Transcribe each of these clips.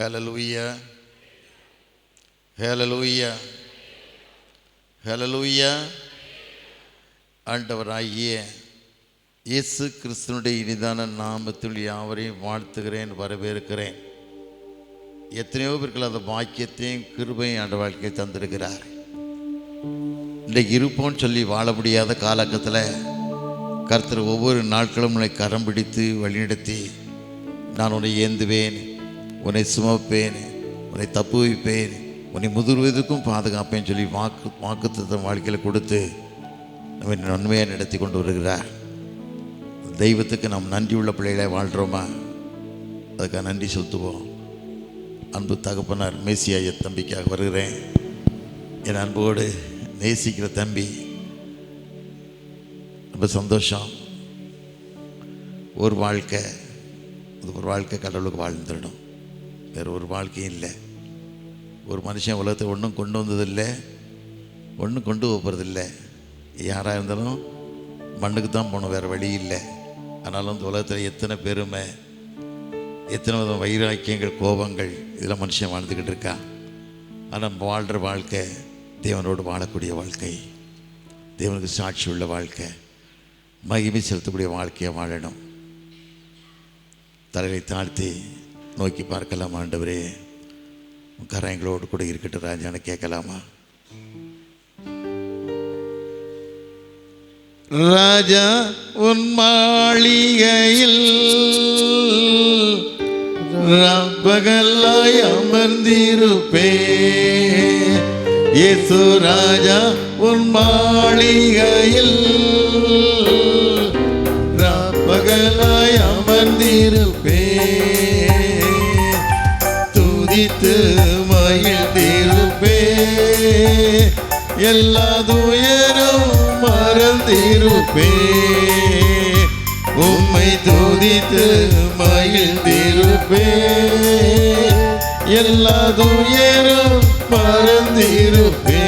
ஹல்லேலூயா, ஹல்லேலூயா, ஹல்லேலூயா. ஆண்டவராகிய இயேசு கிறிஸ்துனுடைய இனிதான நாமத்தில் யாவரையும் வாழ்த்துகிறேன், வரவேற்கிறேன். எத்தனையோ பேர்கள் அந்த பாக்கியத்தையும் கிருபையும் ஆண்ட வாழ்க்கையை தந்திருக்கிறார். இன்றைக்கு இருப்போம்னு சொல்லி வாழ முடியாத காலகட்டத்தில் கர்த்தர் ஒவ்வொரு நாட்களும் உன்னை கரம் பிடித்து வழிநடத்தி, நான் உன்னை ஏந்துவேன், உன்னை சுமப்பேன், உன்னை தப்புவிப்பேன், உன்னை முதிர்வதற்கும் பாதுகாப்பேன்னு சொல்லி வாக்குத்தத்தம் வாழ்க்கையில் கொடுத்து நம்ம நன்மையாக நடத்தி கொண்டு வருகிறார். தெய்வத்துக்கு நாம் நன்றி உள்ள பிள்ளைகளை வாழ்கிறோமா? அதுக்காக நன்றி செலுத்துவோம். அன்பு தகப்பனார் மேசியா தம்பிக்காக வருகிறேன். என் அன்போடு நேசிக்கிற தம்பி, ரொம்ப சந்தோஷம். ஒரு வாழ்க்கை, அது ஒரு வாழ்க்கை கடவுளுக்கு வாழ்ந்துடணும். வேறு ஒரு வாழ்க்கையும் இல்லை. ஒரு மனுஷன் உலகத்தை ஒன்றும் கொண்டு வந்ததில்லை, ஒன்றும் கொண்டு போகிறதில்லை. யாராக இருந்தாலும் மண்ணுக்கு தான் போகணும், வேறு வழி இல்லை. ஆனாலும் இந்த உலகத்தில் எத்தனை பெருமை, எத்தனை விதம் வைராக்கியங்கள், கோபங்கள், இதெல்லாம் மனுஷன் வாழ்ந்துக்கிட்டு இருக்கான். ஆனால் வாழ்கிற வாழ்க்கை தேவனோடு வாழக்கூடிய வாழ்க்கை, தேவனுக்கு சாட்சி உள்ள வாழ்க்கை, மகிமை செலுத்தக்கூடிய வாழ்க்கையை வாழணும். தலையை தாழ்த்தி நோக்கி பார்க்கலாம். ஆண்டவரே, கரங்களோடு கூட இருக்கட்டும் ராஜான்னு கேட்கலாமா? ராஜா உன் மாளிகையில் பகலாய் அமர்ந்திருப்பே. இயேசு ராஜா உன் மாளிகையில் பகலாய் அமர்ந்திருப்பே. துதித்து மகிழ்ந்திருப்பே, எல்லா துயரும் மறந்திருப்பே. உம்மை துதித்து மகிழ்ந்திருப்பே, எல்லா துயரும் மறந்திருப்பே.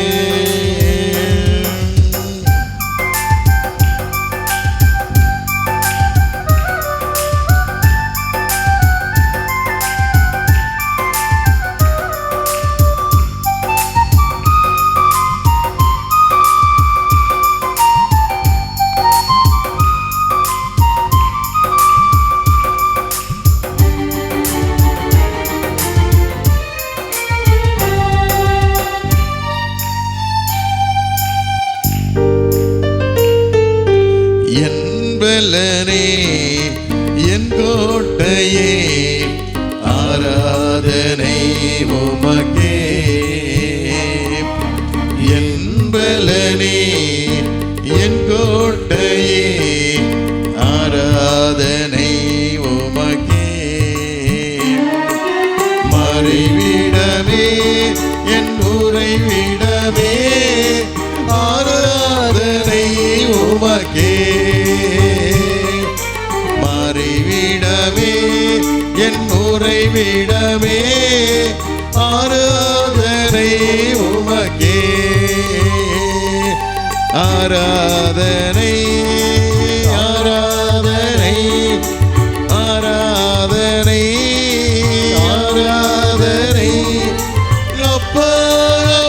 என் கோட்டையே ஆராதனை உமக்கே. என் பலனே என் கோட்டையே ஆராதனை உமக்கே. மறைவிடமே என் உறைவிடமே ஆராதனை உமக்கே. மறைவிடமே என் உறைவிடமே ஆராதனை உமக்கே. ஆராதனை ஆராதனை ஆராதனை ஆராதனை அப்பா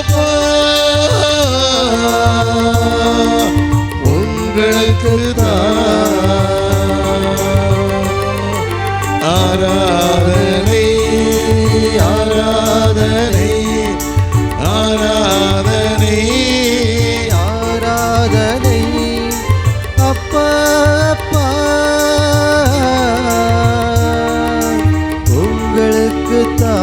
அப்பா உங்களுக்கு தான். ஆராதனை ஆராதனை ஆராதனை ஆராதனை அப்பா அப்பா உங்களுக்கு தான்.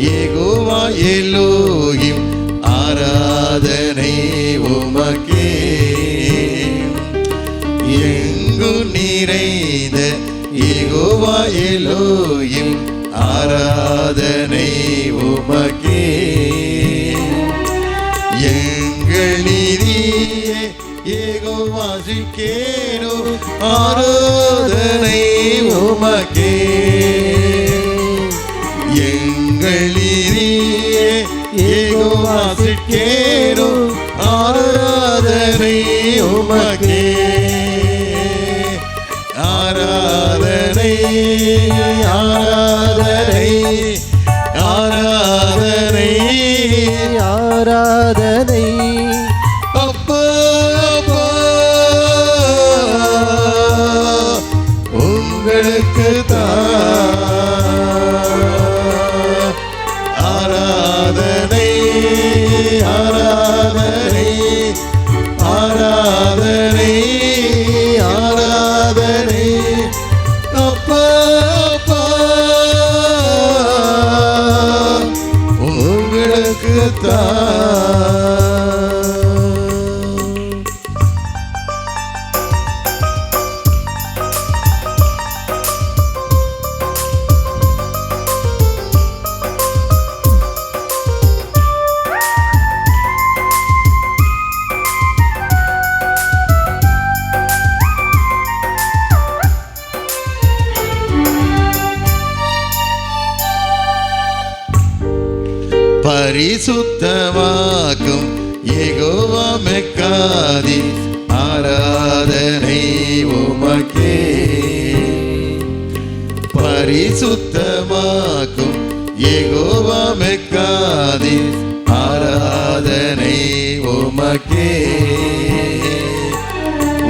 யெகோவா எலோஹிம் ஆராதனை ஆராதனை உமக்கே. எங்கள் நீதியே யெகோவா சிக்கேனோ, ஆராதனை உமக்கே. எங்கள் நீதியே யெகோவா சிக்கேனோ, ஆராதனை உமக்கே. ஆராதனை ஆராதனை ஆராதனை ஆராதனை அப்பா அப்பா உங்களுக்கு ஆராதனை ஆராதனை ஆராதனை ஆராதனை அப்பா அப்பா உங்களுக்கு பரிசுத்தமாக்கும் யெகோவா மெக்காதி, ஆராதனை உமக்கே. பரிசுத்தமாக்கும் யெகோவா மெக்காதி, ஆராதனை உமக்கே.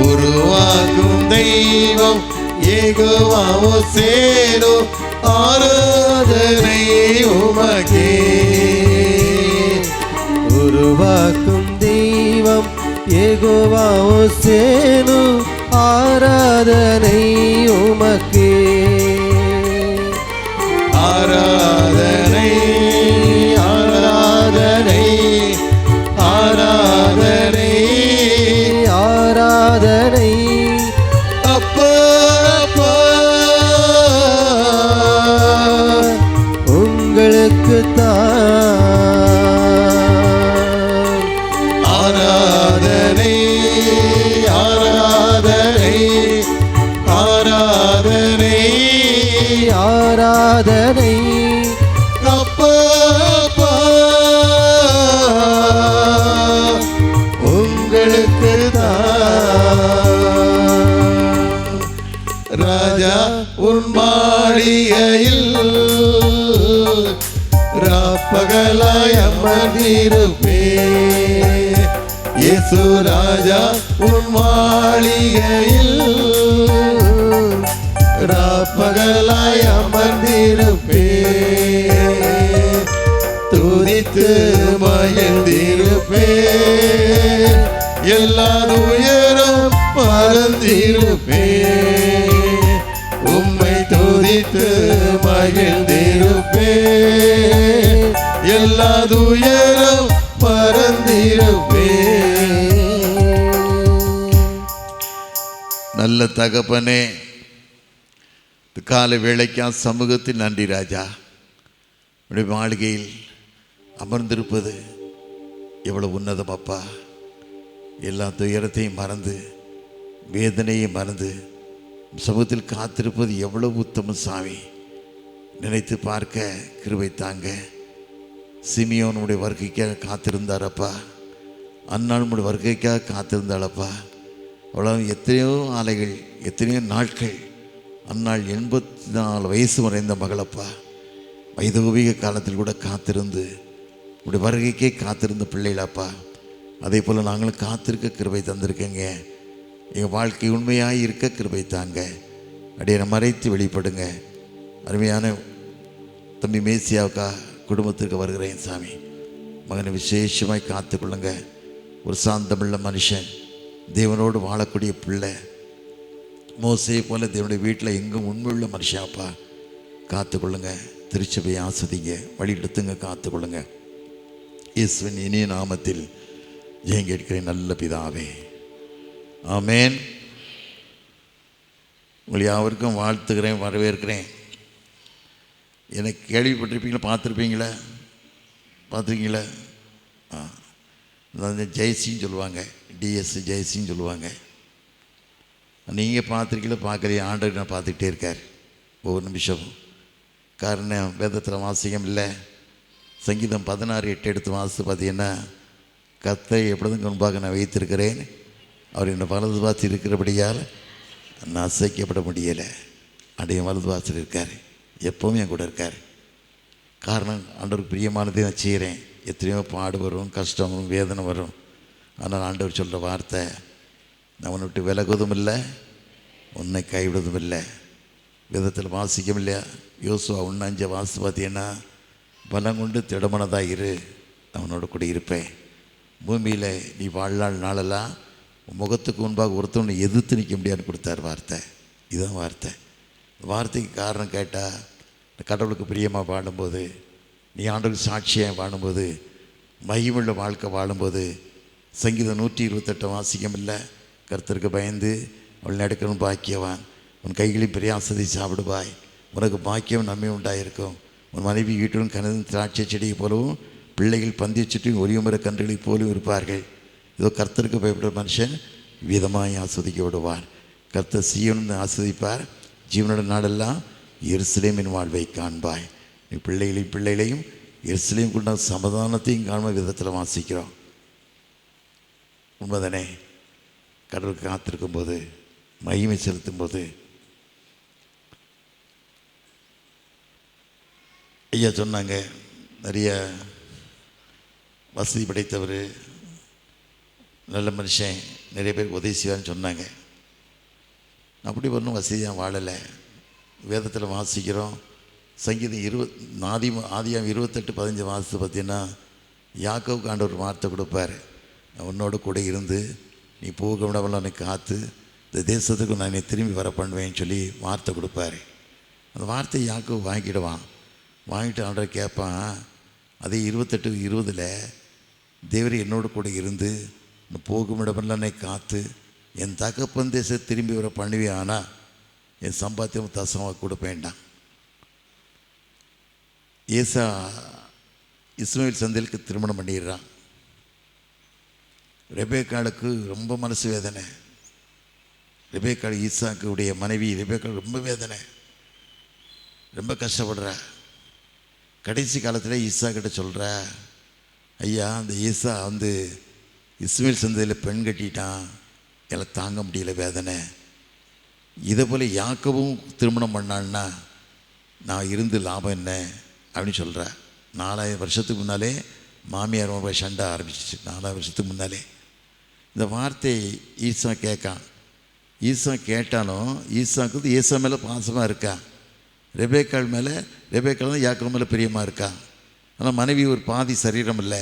உருவாக்கும் தெய்வம் யெகோவா ஓசேனோ, ஆராதனை உமக்கே. உருவாக்கும் தெய்வம் யெகோவா ஓசேனு, ஆராதனை உமக்கே. ஆராதனை ஆராதனை ஆராதனை ஆராதனை அப்பா அப்பா உங்களுக்கு ஆராதனை ஆராதனை ஆராதனை ஆராதனை அப்பா அப்பா உங்களுக்கு ராஜா உன் மாளிகையில் ராப்பகலாய் அமர்ந்திருப்பே. இயேசு ராஜா உன் மாளிகையில் ராப்பகலாய் அமர்ந்திருப்பே. துதித்து மகிழ்ந்திருப்பே. எல்லா துயரம் மறந்திருப்பே. உம்மை துதித்து மகிழ்ந்திருப்பே. எல்லா துயரம் மறந்திருப்பே. நல்ல தகப்பனே, காலை வேளைக்கா சமூகத்தில் நன்றி ராஜா. உடைய மாளிகையில் அமர்ந்திருப்பது எவ்வளவு உன்னதம் அப்பா. எல்லா துயரத்தையும் மறந்து வேதனையை மறந்து சமூகத்தில் காத்திருப்பது எவ்வளவு உத்தமம் சாமி. நினைத்து பார்க்க கிருபை தாங்க. சிமியோனுடைய வருகைக்காக காத்திருந்தாரப்பா. அந்நாளுடைய வருகைக்காக காத்திருந்தாளப்பா. அவ்வளோ எத்தனையோ ஆலைகள், எத்தனையோ நாட்கள். அந்நாள் 84 வயசு வரைந்த மகளப்பா. வைதோகிக காலத்தில் கூட காத்திருந்து உடைய வருகைக்கே காத்திருந்த பிள்ளைகளப்பா. அதே போல் நாங்களும் காத்திருக்க கிருபை தந்திருக்கேங்க. எங்கள் வாழ்க்கை உண்மையாக இருக்க கிருபை தாங்க. அப்படியே மறைத்து வெளிப்படுங்க. அருமையான தம்பி மேசியாவுக்கா குடும்பத்திற்கு வருகிறேன் சாமி. மகனை விசேஷமாய் காத்துக்கொள்ளுங்க. ஒரு சாந்தமுள்ள மனுஷன், தேவனோடு வாழக்கூடிய பிள்ளை, மோசையை போல தேவனுடைய வீட்டில் எங்கும் உண்மையுள்ள மனுஷாப்பா. காத்துக்கொள்ளுங்க. திருச்சபையை ஆஸ்வதிங்க, வழி எடுத்துங்க, காத்துக்கொள்ளுங்க. இயேசுவின் இனிய நாமத்தில் ஜெயம் கேட்கிறேன் நல்ல பிதாவே, ஆமேன். உங்களை யாவருக்கும் வாழ்த்துக்கிறேன், வரவேற்கிறேன். எனக்கு கேள்விப்பட்டிருப்பீங்களா, பார்த்துருக்கீங்களா? அதாவது ஜெயசின்னு சொல்லுவாங்க, டிஎஸ் ஜெயசின்னு சொல்லுவாங்க. நீங்கள் பார்த்துருக்கீங்களா பார்க்கலையே, ஆண்டவர் நான் பார்த்துக்கிட்டே இருக்கார் ஒவ்வொரு நிமிஷமும். காரணம் வேதத்தில் வாசியம் இல்லை. சங்கீதம் 16:8 எடுத்து வாசித்து பார்த்தீங்கன்னா, கர்த்தரை எப்பொழுதும் முன்பாக நான் வைத்திருக்கிறேன், அவர் என்னை வலது வாசி இருக்கிறபடியால் நான் அசைக்கப்பட முடியலை. அடைய வலது வாசல் இருக்கார், எப்போவும் என் கூட இருக்கார். காரணம் ஆண்டவருக்கு பிரியமானதை நான் செய்கிறேன். எத்தனையோ பாடு வரும், கஷ்டம் வரும், வேதனை வரும். ஆனால் ஆண்டவர் சொல்கிற வார்த்தை, நான் உன்னை விட்டு விலகுவதும் இல்லை, உன்னை கைவிடுவதும் இல்லை. விதத்தில் வாசிக்கும் இல்லையா, யோசுவா 1:5 வாசித்து பார்த்தீங்கன்னா, பலம் கொண்டு திடமனதாக இரு, அவனோட கூட இருப்பேன். பூமியில் நீ வாழ்நாள் நாளெல்லாம் முகத்துக்கு முன்பாக ஒருத்தவனை எதிர்த்து நிற்க முடியாதுன்னு கொடுத்தார் வார்த்தை. இதுதான் வார்த்தை. வார்த்தைக்கு காரணம் கேட்டால், கடவுளுக்கு பிரியமாக வாழும்போது, நீ ஆண்டவருக்கு சாட்சியாக வாழும்போது, மகிமுள்ள வாழ்க்கை வாழும்போது, சங்கீதம் 128 வாசிக்கம் இல்லை, கர்த்தருக்கு பயந்து அவள் நடக்கணும் பாக்கியவான், உன் கைகளில் பிரயாசத்தை சாப்பிடுவாய், உனக்கு பாக்கியம் நன்மை உண்டாயிருக்கும், உன் மனைவி வீட்டிலும் கனது திராட்சை செடியை போலவும் பிள்ளைகள் பந்திய சுற்றியும் ஒளியுமர கன்றுகளைப் போலும் இருப்பார்கள். இதோ கர்த்தருக்கு பயப்படுற மனுஷன் விதமாய் ஆஸ்வதிக்க விடுவார். கர்த்தர் சீயோனை ஆஸ்வதிப்பார், ஜீவனோட நாடெல்லாம் எருசலேமின் வாழ்வை காண்பாய். நீ பிள்ளைகளையும் எருசலேம் கொண்ட சமாதானத்தையும் காண்ப விதத்தில் வாசிக்கிறோம். உண்மைதானே? கடவுளுக்கு காத்திருக்கும் போது, மகிமை செலுத்தும் போது, ஐயா சொன்னாங்க, நிறைய வசதி படைத்தவர், நல்ல மனுஷன், நிறைய பேருக்கு உதவி செய்வான்னு சொன்னாங்க. அப்படி ஒன்றும் வசதியாக வாழலை. வேதத்தில் வாசிக்கிறோம், சங்கீதம் ஆதியாம் 28:15 வாசித்து பார்த்தீங்கன்னா, யாக்கோவுக்கு ஆண்டவர் வார்த்தை கொடுப்பார், நான் உன்னோட கூட இருந்து நீ போக விடவெல்லாம் என்னை காத்து இந்த தேசத்துக்கு நான் என்னை திரும்பி வர பண்ணுவேன்னு சொல்லி வார்த்தை கொடுப்பார். அந்த வார்த்தையை யாக்கோவு வாங்கிக்கிடுவான். வாங்கிட்டு ஆண்டவர் கேட்பான், அதே 28:20 தேவரே என்னோட கூட இருந்து போகும் இடமெல்லாம் என்னை காத்து என் தகப்பன் தேசத்தை திரும்பி வர பண்ணுவே, ஆனால் என் சம்பாத்தியம் தசமாக கொடுப்பேன்டான். ஏசா இஸ்மாயில் சந்தையிலுக்கு திருமணம் பண்ணிடுறான். ரெபேக்காளுக்கு ரொம்ப மனசு வேதனை. ரெபேக்காள் ஈசாக்குடைய மனைவி ரெபேக்காள் ரொம்ப வேதனை, ரொம்ப கஷ்டப்படுறா. கடைசி காலத்தில் ஈசா கிட்ட சொல்கிற, ஐயா அந்த ஈசா இஸ்மாயில் சந்தையில் பெண் கட்டிட்டான், எல்லாம் தாங்க முடியல வேதனை. இதை போல் யாக்கவும் திருமணம் பண்ணான்னா நான் இருந்து லாபம் என்ன அப்படின்னு சொல்கிற. 4000 வருஷத்துக்கு முன்னாலே மாமியார் ரொம்ப சண்டை ஆரம்பிச்சிச்சு. 4000 வருஷத்துக்கு முன்னாலே இந்த வார்த்தை ஈசா கேட்கான். ஈசா கேட்டாலும் ஈசாக்கு ஏசா மேலே பாசமாக இருக்கா, ரெபேக்காள் தான் யாக்கோபு மேலே பிரியமாக இருக்கா. ஆனால் மனைவி ஒரு பாதி சரீரம் இல்லை.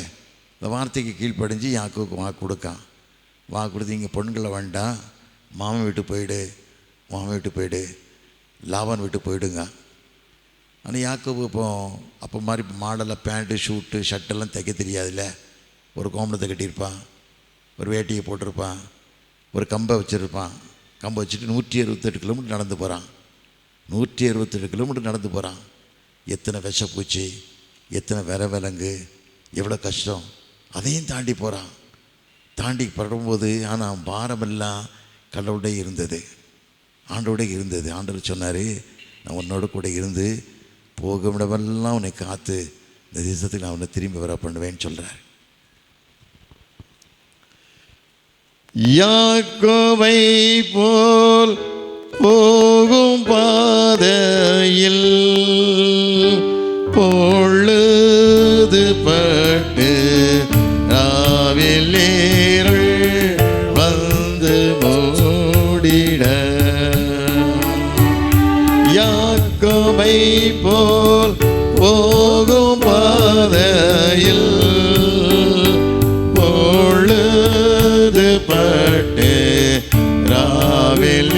இந்த வார்த்தைக்கு கீழ்ப்படிஞ்சு யாக்கோவுக்கு வாக்கு கொடுக்கான். வாக்கு கொடுத்து, இங்கே பொண்ணுங்களை வேண்டாம், மாமன் வீட்டு போயிடு, லாபான் வீட்டு போயிடுங்க. ஆனால் யாக்கோபு அப்போ மாதிரி மாடலாக பேண்ட்டு ஷூட்டு ஷர்ட்டெல்லாம் தைக்க தெரியாதுல்ல. ஒரு கோமணத்தை கட்டியிருப்பான், ஒரு வேட்டியை போட்டிருப்பான், ஒரு கம்பை வச்சுருப்பான். கம்பை வச்சுட்டு 168 கிலோமீட்டர் நடந்து போகிறான். 168 கிலோமீட்டர் நடந்து போகிறான். எத்தனை விஷப்பூச்சி, எத்தனை விலங்கு, எவ்வளோ கஷ்டம், அதையும் தாண்டி போகிறான். தாண்டி படும்போது ஆனால் பாரமெல்லாம் கடவுளோட இருந்தது, ஆண்டோட இருந்தது. ஆண்டவர் சொன்னார், நான் உன்னோட கூட இருந்து போகும் இடமெல்லாம் உன்னை காத்து இந்த தேசத்துக்கு நான் உன்னை திரும்பி வர பண்ணுவேன்னு சொல்கிறார். யாக்கோபை போல் போகும் பாதையில் பொழுது பட்டு ராவில் வந்து மூடிட, யாக்கோபை போல் போகும் பாதையில் பொழுது பட்டு ராவில்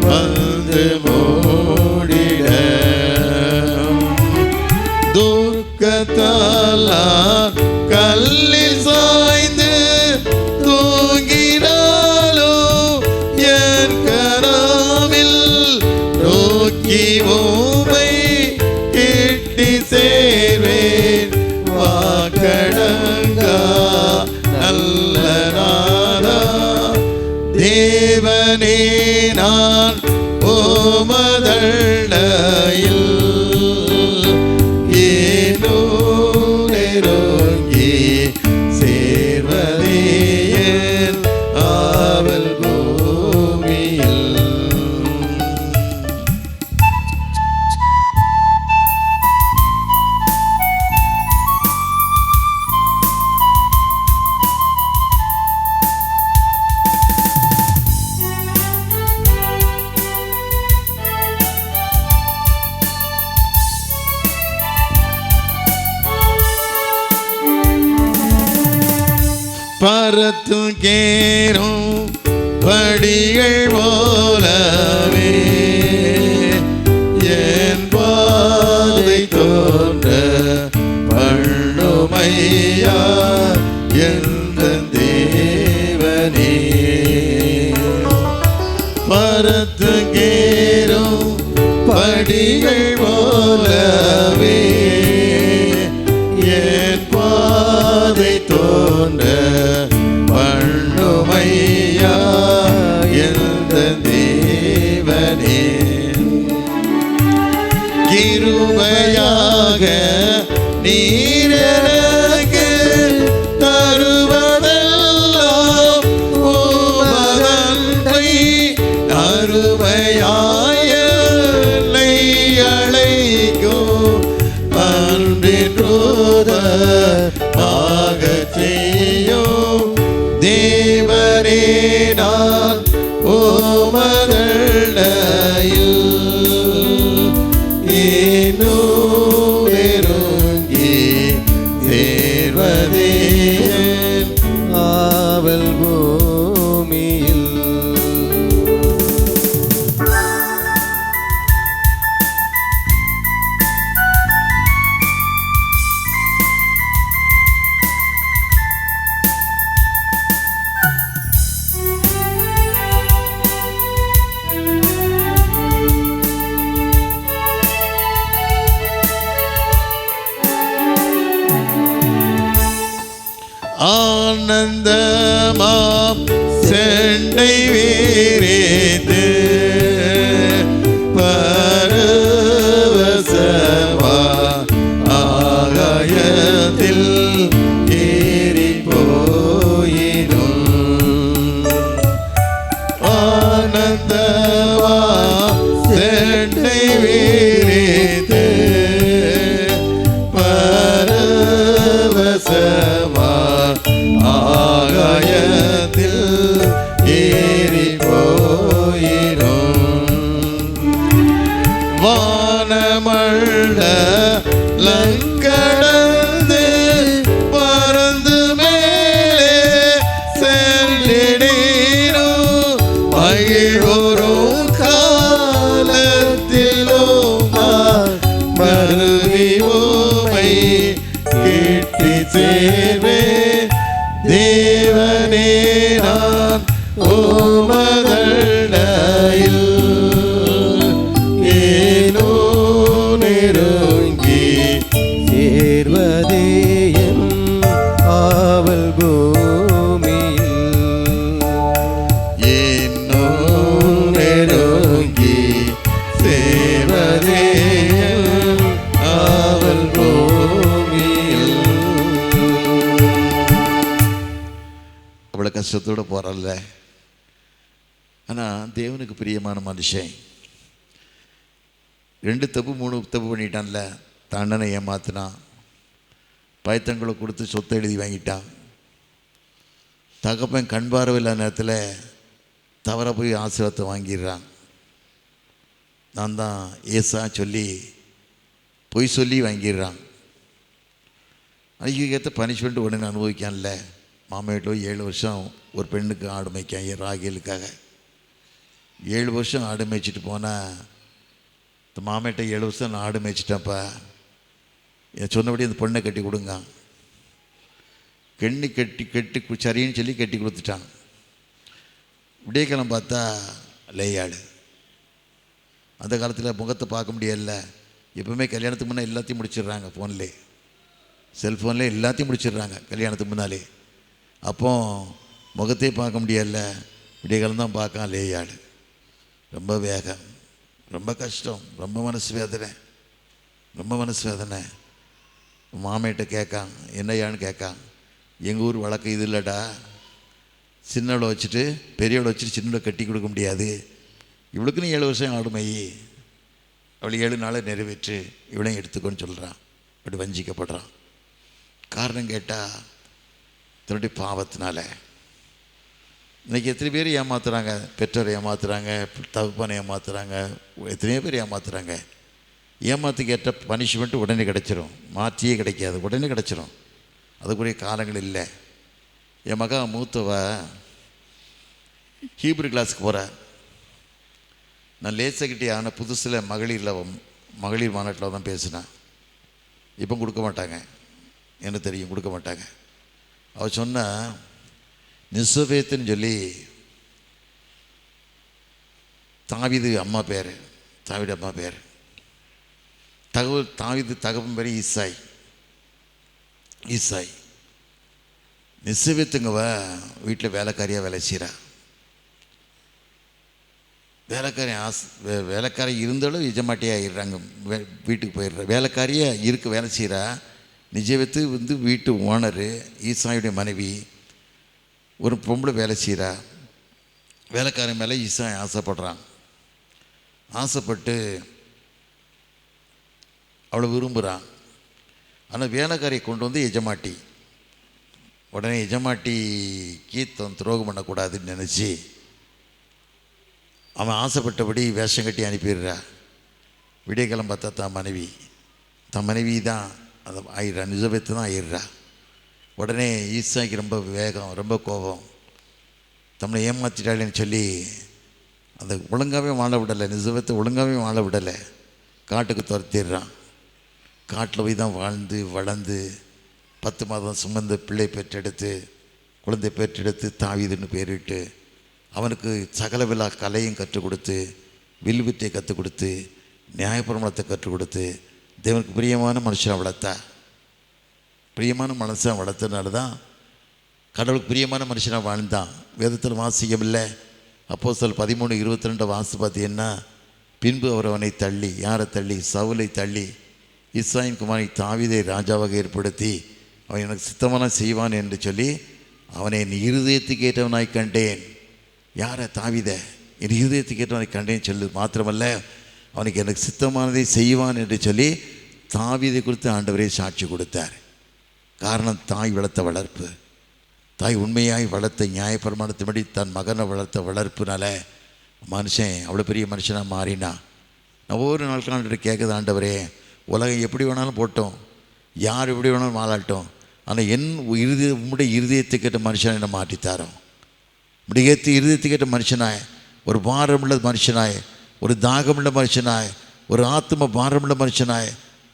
வந்து மூடிட, துக்கத்தாலா கல்லில் சாய்ந்து தூங்கினாலோ என் கராவில் நோக்கி உம்மை சேர்வேன் வாக்கடங்கா நல்ல நாதா. தேவனே நான் உமதண்டையில் ஏனோ நெருங்கி சேர்வதே என் ஆவல் பூமியில். பரத்தும் கேரும் படிகள் போலவே என் பாதை தோன்ற பண்ணுமையா எந்த தேவனே. பரத்தும் கேரும் படிகள் போலவே என் பாதை தோன்ற பண்ணுமையா எந்த தேவனே. கிருபையாக நீர் எனக்கு தருவதெல்லாம் உமதன்பை அருமையாய என்னை அழைக்கும் அன்பின் தூதராகச் செய்யும் தேவனே நான் உமதண்டையில் ஏனோ நெருங்கி சேர்வதே என் ஆவல் பூமியில். ஆனந்தமாம் செண்டை வீரித்து பரவசமா ஆகாயத்தில் ஏறி போயினும் ஆனந்தமா செண்டை வீரித்து பரவசமா ஆகாயத்தில் ஏறி போயிரும் வானமண்ட லங்கடந்து பறந்து மேலே செல்லிடீரும் மகிழோரும் காலத்திலும் மருவி ஓமை கிட்டி சேர்வே தேவனே நான் உமதண்டையில் ஏனோ நெருங்கி சேர்வதே என் ஆவல் பூமியில். ஏனோ நெருங்கி சேர்வதே என் ஆவல் பூமியில். அவ்வளோ கஷ்டத்தோடு போகிறல்ல. ஆனால் தேவனுக்கு பிரியமான மனுஷன் 2 தப்பு 3 தப்பு பண்ணிட்டான்ல. தண்டனை ஏமாத்தினான், பயத்தங்களை கொடுத்து சொத்தை எழுதி வாங்கிட்டான். தகப்பன் கண் பார்வை இல்லாத நேரத்தில் தவறாக போய் ஆசீர்வாதத்தை வாங்கிடுறான். நான் தான் ஏசா சொல்லி பொய் சொல்லி வாங்கிடுறான். அதுக்கேற்ற பனிஷ்மெண்ட் உடனே அனுபவிக்கான்ல. மாமா வீட்டில் 7 வருஷம் ஒரு பெண்ணுக்கு ஆடு மேய்க்கான் ராகேலுக்காக. 7 வருஷம் ஆடு மேய்ச்சிட்டு போனால் இந்த மாமேட்ட 7 வருஷம் நான் ஆடு மேய்ச்சிட்டேன்ப்பா, என் சொன்னபடி அந்த பொண்ணை கட்டி கொடுங்க. கட்டி சரின்னு சொல்லி கட்டி கொடுத்துட்டான். விடியக்காலம் பார்த்தா லேயாடு. அந்த காலத்தில் முகத்தை பார்க்க முடியல, எப்பவுமே கல்யாணத்துக்கு முன்னே எல்லாத்தையும் முடிச்சிடுறாங்க, ஃபோன்லே செல்ஃபோன்லேயே எல்லாத்தையும் முடிச்சிடுறாங்க கல்யாணத்துக்கு முன்னாலே. அப்போ முகத்தையே பார்க்க முடியல, விடிய காலம் தான் பார்க்க லேயாள். ரொம்ப வேகம், ரொம்ப கஷ்டம், ரொம்ப மனசு வேதனை, ரொம்ப மனசு வேதனை. மாமையிட்ட கேட்கான், என்னையான்னு கேட்கான். எங்கள் ஊர் வழக்கு இது இல்லைடா, சின்னவளை வச்சுட்டு பெரியவளை வச்சுட்டு சின்னவளை கட்டி கொடுக்க முடியாது, இவளுக்குன்னு 7 வருஷம் ஆடுமை, அவளை 7 நாளை நிறைவேற்று, இவளையும் எடுத்துக்கோன்னு சொல்கிறான். அப்படி வஞ்சிக்கப்படுறான். காரணம் கேட்டால் தன்னுடைய பாவத்தினால. இன்றைக்கி எத்தனை பேர் ஏமாத்துறாங்க, பெற்றோரை ஏமாத்துறாங்க, தகப்பனை ஏமாத்துறாங்க, எத்தனையோ பேர் ஏமாத்துறாங்க. ஏமாத்துக்கு ஏற்ற பனிஷ்மெண்ட்டு உடனே கிடச்சிரும், மாற்றியே கிடைக்காது, உடனே கிடச்சிரும். அதுக்குரிய காலங்கள் இல்லை. என் மகா மூத்தவ ஹீப்ரு கிளாஸுக்கு போகிற. நான் லேசகிட்டே ஆன புதுசில் மகளிர் மாநாட்டில் தான் பேசினேன். இப்போ கொடுக்க மாட்டாங்க, எனக்கு தெரியும், கொடுக்க மாட்டாங்க. அவள் சொன்ன நிசவேத்துன்னு சொல்லி தாவீது அம்மா பேர், தாவீது அம்மா பேர், தாவீது தகப்பன் பேர் ஈசாய். நிசவேத்துங்கவ வீட்டில் வேலைக்காரியாக வேலை செய்கிறா. வேலைக்காரி இருந்தாலும் எஜமாட்டியாக ஆகிடுறாங்க, வீட்டுக்கு போயிடுற. வேலைக்காரியாக வேலை செய்கிறா. நிஜவத்து வீட்டு ஓனரு, ஈசாயுடைய மனைவி, ஒரு பொம்பளை வேலை செய்கிறா. வேலைக்காரன் மேலே ஈசாய் ஆசைப்படுறான். ஆசைப்பட்டு அவளை விரும்புகிறான். ஆனால் வேலைக்காரியை கொண்டு வந்து எஜமாட்டி. உடனே எஜமாட்டிக்கு துரோகம் பண்ணக்கூடாதுன்னு நினச்சி அவன் ஆசைப்பட்டபடி வேஷம் கட்டி அனுப்பிடுறா. விடியக்காலம் பார்த்தா தன் மனைவி தான் அதை ஆயிடுறா, நிஜபத்து தான் ஆயிடுறா. உடனே ஈசாய்க்கு ரொம்ப வேகம், ரொம்ப கோபம். தம்மை ஏமாற்றிட்டாளேன்னு சொல்லி அந்த ஒழுங்காகவே வாழ விடலை, நிஜபத்தை ஒழுங்காகவே வாழ விடலை, காட்டுக்கு துரத்திடுறான். காட்டில் போய் தான் வாழ்ந்து வளர்ந்து 10 மாதம் சுமந்த பிள்ளை குழந்தை பெற்றெடுத்து தாவீதுன்னு பேரிட்டு அவனுக்கு சகல விழா கலையும் கற்றுக் கொடுத்து, வில்வித்தை கற்றுக் கொடுத்து, நியாயப்பிரமாணத்தை கற்றுக் கொடுத்து, தேவனுக்கு பிரியமான மனுஷனை வளர்த்தனால தான் கடவுளுக்கு பிரியமான மனுஷனாக வாழ்ந்தான். வேதத்தில் வாசிக்கவில்லை. அப்போஸ்தலர் 13:22 வாசி பார்த்தீங்கன்னா, பின்பு அவனை தள்ளி, யாரை தள்ளி? சவுலை தள்ளி ஈசாயின் குமாரனை தாவீதை ராஜாவாக ஏற்படுத்தி அவன் எனக்கு சித்தமான செய்வான் என்று சொல்லி அவனை என் இருதயத்துக்கு ஏற்றவனாய் கண்டேன். யாரை? தாவீதை என் இருதயத்துக்கு ஏற்றவனை கண்டேன்னு சொல்லு. மாத்திரமல்ல, அவனுக்கு எனக்கு சித்தமானதை செய்வான் என்று சொல்லி தாவீதை குறித்து ஆண்டவரே சாட்சி கொடுத்தார். காரணம், தாய் வளர்த்த வளர்ப்பு, தாய் உண்மையாய் வளர்த்த நியாயப்பிரமாணத்தின்படி தன் மகனை வளர்த்த வளர்ப்புனால மனுஷன் அவ்வளோ பெரிய மனுஷனாக மாறினான். நான் ஒவ்வொரு நாட்கள் கேட்குது, ஆண்டவரே உலகம் எப்படி வேணாலும் போட்டோம், யார் எப்படி வேணாலும் வாழாட்டும், ஆனால் உம்முடைய இருதயத்துக்கேற்ற மனுஷனை என்ன மாற்றித்தாரோம். உடைய இருதயத்துக்கேற்ற மனுஷனாய், ஒரு பாரமுள்ள மனுஷனாய், ஒரு தாகமுள்ள மனுஷனாய், ஒரு ஆத்ம பாரமுள்ள மனுஷனாய்,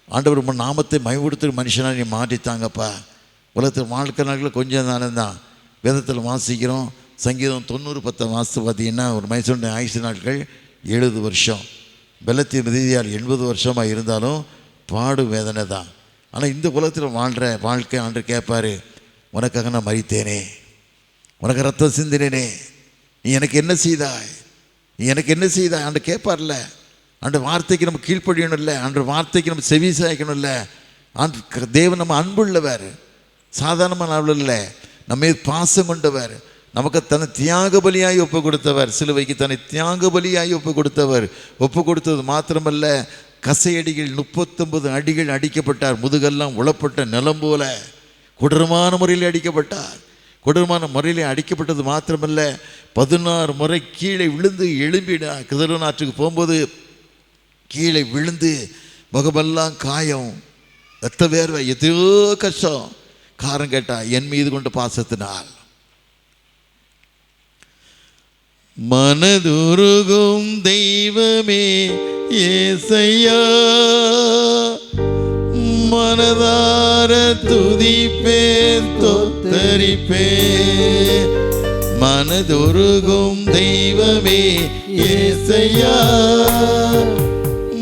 ஆண்டவர் உங்கள் நாமத்தை மயப்படுத்துகிற மனுஷனாக நீ மாற்றித்தாங்கப்பா. உலகத்தில் வாழ்க்கை நாட்களில் கொஞ்சம் தானே தான் வேதத்தில் வாசிக்கிறோம். சங்கீதம் 90:10 வாசித்து பார்த்தீங்கன்னா, ஒரு மனுஷனுடைய ஆயுசு நாட்கள் 70 வருஷம். பலத்தின் ரீதியால் 80 வருஷமாக இருந்தாலும் பாடு வேதனை தான். ஆனால் இந்த உலகத்தில் வாழ்கிற வாழ்க்கை ஆண்டு கேட்பார், உனக்காக நான் மரித்தேனே, உனக்கு ரத்தம் சிந்தினேனே, நீ எனக்கு என்ன செய்தாய் ஆண்டு கேட்பார்ல. ஆண்டு வார்த்தைக்கு நம்ம கீழ்ப்படியணும் இல்லை, ஆண்டு வார்த்தைக்கு நம்ம செவி சாய்க்கணும் இல்லை. ஆண்டு தேவன் நம்ம அன்புள்ளவர், சாதாரணமான ஆள் இல்லை, நம்ம பாசம் கொண்டவர், நமக்கு தன்னை தியாக பலியாய் ஒப்பு கொடுத்தவர், சிலுவைக்கு தன்னை தியாக பலியாய் ஒப்பு கொடுத்தது மாத்திரமல்ல, கசையடிகள் 39 அடிகள் அடிக்கப்பட்டார். முதுகெல்லாம் உளப்பட்ட நிலம் போல கொடூரமான முறையில் அடிக்கப்பட்டார். கொடூரமான முறையில் அடிக்கப்பட்டது மாத்திரமல்ல, 16 முறை கீழே விழுந்து எழும்பினார். கிதரோன் ஆற்றுக்கு போகும்போது கீழே விழுந்து முகமெல்லாம் காயம், ரத்த வேர்வை, எதையோ கஷ்டம். காரணம் கேட்டா, என் மீது கொண்ட பாசத்தினால். மனதுருகும் தெய்வமே ஏசையா, மனதார துதிப்பேன் தோத்தரிப்பேன். மனதுருகும் தெய்வமே ஏசையா,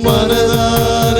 மனதார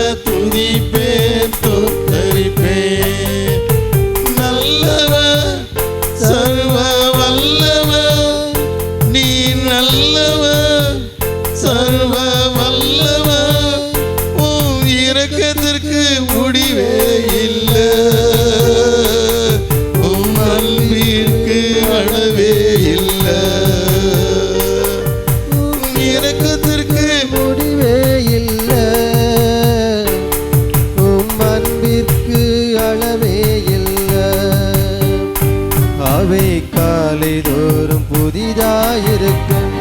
காலை தோறும் புதிதாயிருக்கும்,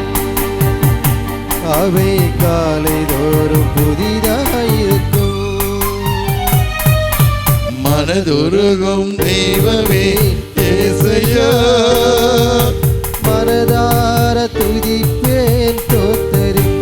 அவை காலை தோறும் புதிதாயிருக்கும். மனதுருகும் தெய்வமே இயேசையா, மனதார துதிப்பேன் ஸ்தோத்தரிப்பேன்.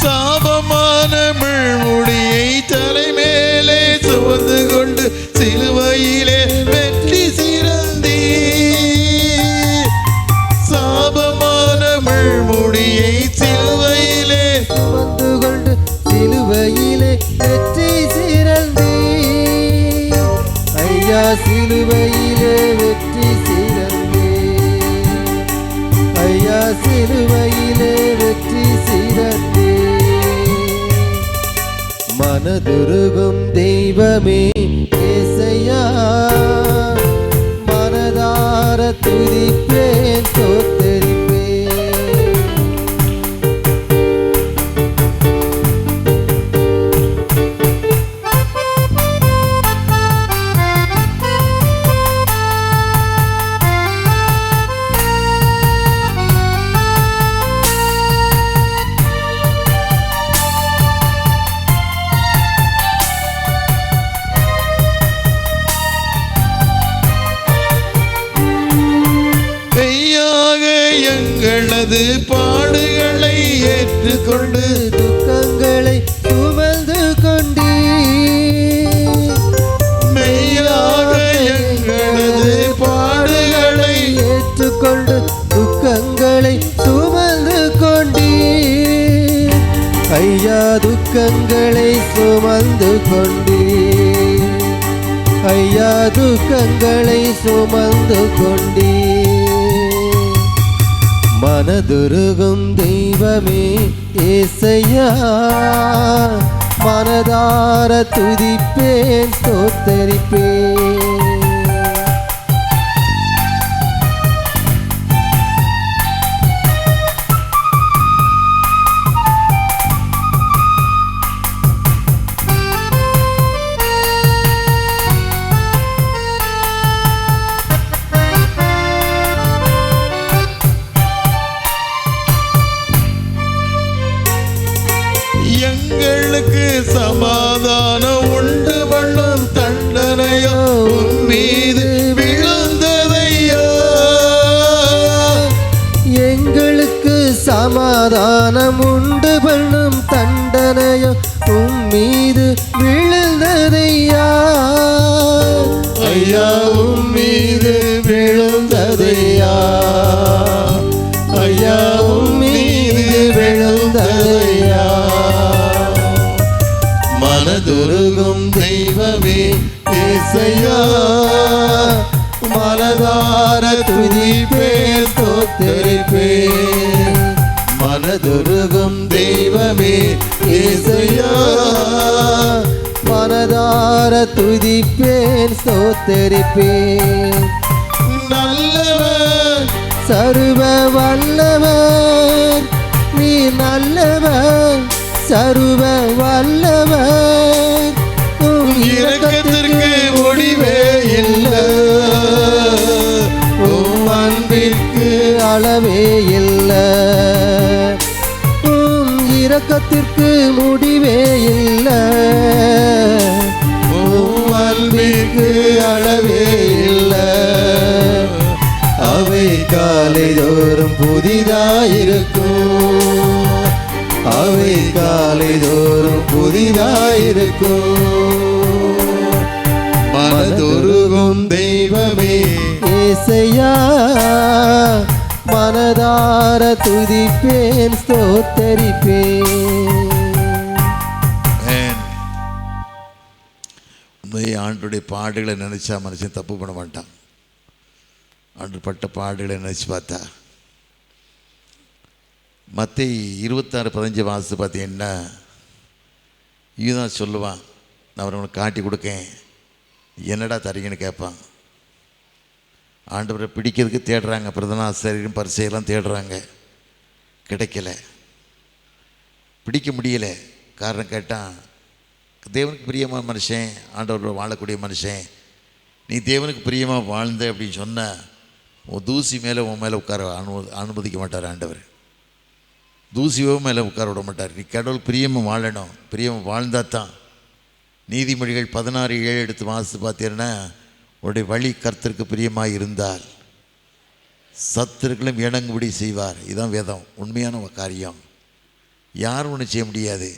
சாபமான முள்முடியை தலைமேலே சுமந்து கொண்டு சிலுவையிலே வெற்றி சிறந்தீ. சாபமான முள்முடியை சிலுவையிலே சுமந்து கொண்டு சிலுவையிலே வெற்றி சிறந்தீ. ஐயா சிலுவையிலே வெற்றி சிறந்தீ, ஐயா சிலுவையிலே வெற்றி சிறந்தீ. மனதுருகும் தெய்வமே இயேசையா, மனதார துதிப்பேன் ஸ்தோத்தரிப்பேன். எங்களது பாடுகளை ஏற்றுக்கொண்டு துக்கங்களை சுமந்து கொண்டீ. மெய்யாக எங்களது பாடுகளை ஏற்றுக்கொண்டு துக்கங்களை சுமந்து கொண்டீ. ஐயா துக்கங்களை சுமந்து கொண்டீ, ஐயா துக்கங்களை சுமந்து கொண்டீ. மனதுருகும் தெய்வமே இயேசையா, மனதார துதிப்பேன் ஸ்தோத்தரிப்பேன். எங்களுக்கு சமாதானம் உண்டு பண்ணும் தண்டனையோ உன் மீது விழுந்ததையா. எங்களுக்கு சமாதானம் உண்டு பண்ணும் தண்டனையோ உம் மீது விழுந்ததையா. ஐயா உன் மீது விழுந்ததையா, ஐயா உன் மீது விழுந்ததையா. மனதுருகும் தெய்வமே இயேசையா, மனதார துதிப்பேன் ஸ்தோத்தரிப்பேன். மனதுருகும் தெய்வமே இயேசையா, மனதார துதிப்பேன் ஸ்தோத்தரிப்பேன். நல்லவர் சர்வ வல்லவர், நீ நல்லவர் சர்வ வல்லவர். உம் இரக்கத்திற்கு முடிவே இல்லை, உம் அன்பிற்கு அளவே இல்லை. உம் இரக்கத்திற்கு முடிவே இல்லை, உம் அன்பிற்கு அளவே இல்லை. அவை காலை தோறும் புதிதாயிருக்கும், அவை காலை தோறும் புதிதாயிருக்கும். மனதுருகும் தெய்வமே இயேசையா, மனதார துதிப்பேன் ஸ்தோத்தரிப்பேன். உண்மையை ஆண்டுடைய பாடுகளை நினைச்சா மனுஷன் தப்பு பண்ண மாட்டான். ஆண்டு பட்ட பாடுகளை நினைச்சு பார்த்தா மத்தேயு 26:15 வாசித்து பார்த்தீங்கன்னா இதுதான் சொல்லுவான், நான் அவனை காட்டி கொடுக்கேன், என்னடா தரீங்கன்னு கேட்பான். ஆண்டவரை பிடிக்கிறதுக்கு தேடுறாங்க, பிரதானாசிரியரும் பரிசேயெல்லாம் தேடுறாங்க, கிடைக்கல, பிடிக்க முடியலை. காரணம் கேட்டால் தேவனுக்கு பிரியமான மனுஷன், ஆண்டவர் வாழக்கூடிய மனுஷன், நீ தேவனுக்கு பிரியமாக வாழ்ந்த அப்படின்னு சொன்னால் உன் தூசி மேலே உன் மேலே உட்கார அனுமதிக்க மாட்டார் ஆண்டவர். தூசியோ மேலே உட்கார விட மாட்டார். நீ கடவுள் பிரியமாக வாழணும். பிரியமாக வாழ்ந்தால் தான். நீதிமொழிகள் 16:7 எடுத்து வாசித்து பார்த்தீங்கன்னா, உன்னுடைய வழி கர்த்தருக்கு பிரியமாக இருந்தால் சத்துருக்களும் இணங்குபடி செய்வார். இதுதான் வேதம், உண்மையான காரியம். யாரும் ஒன்றும் செய்ய முடியாது.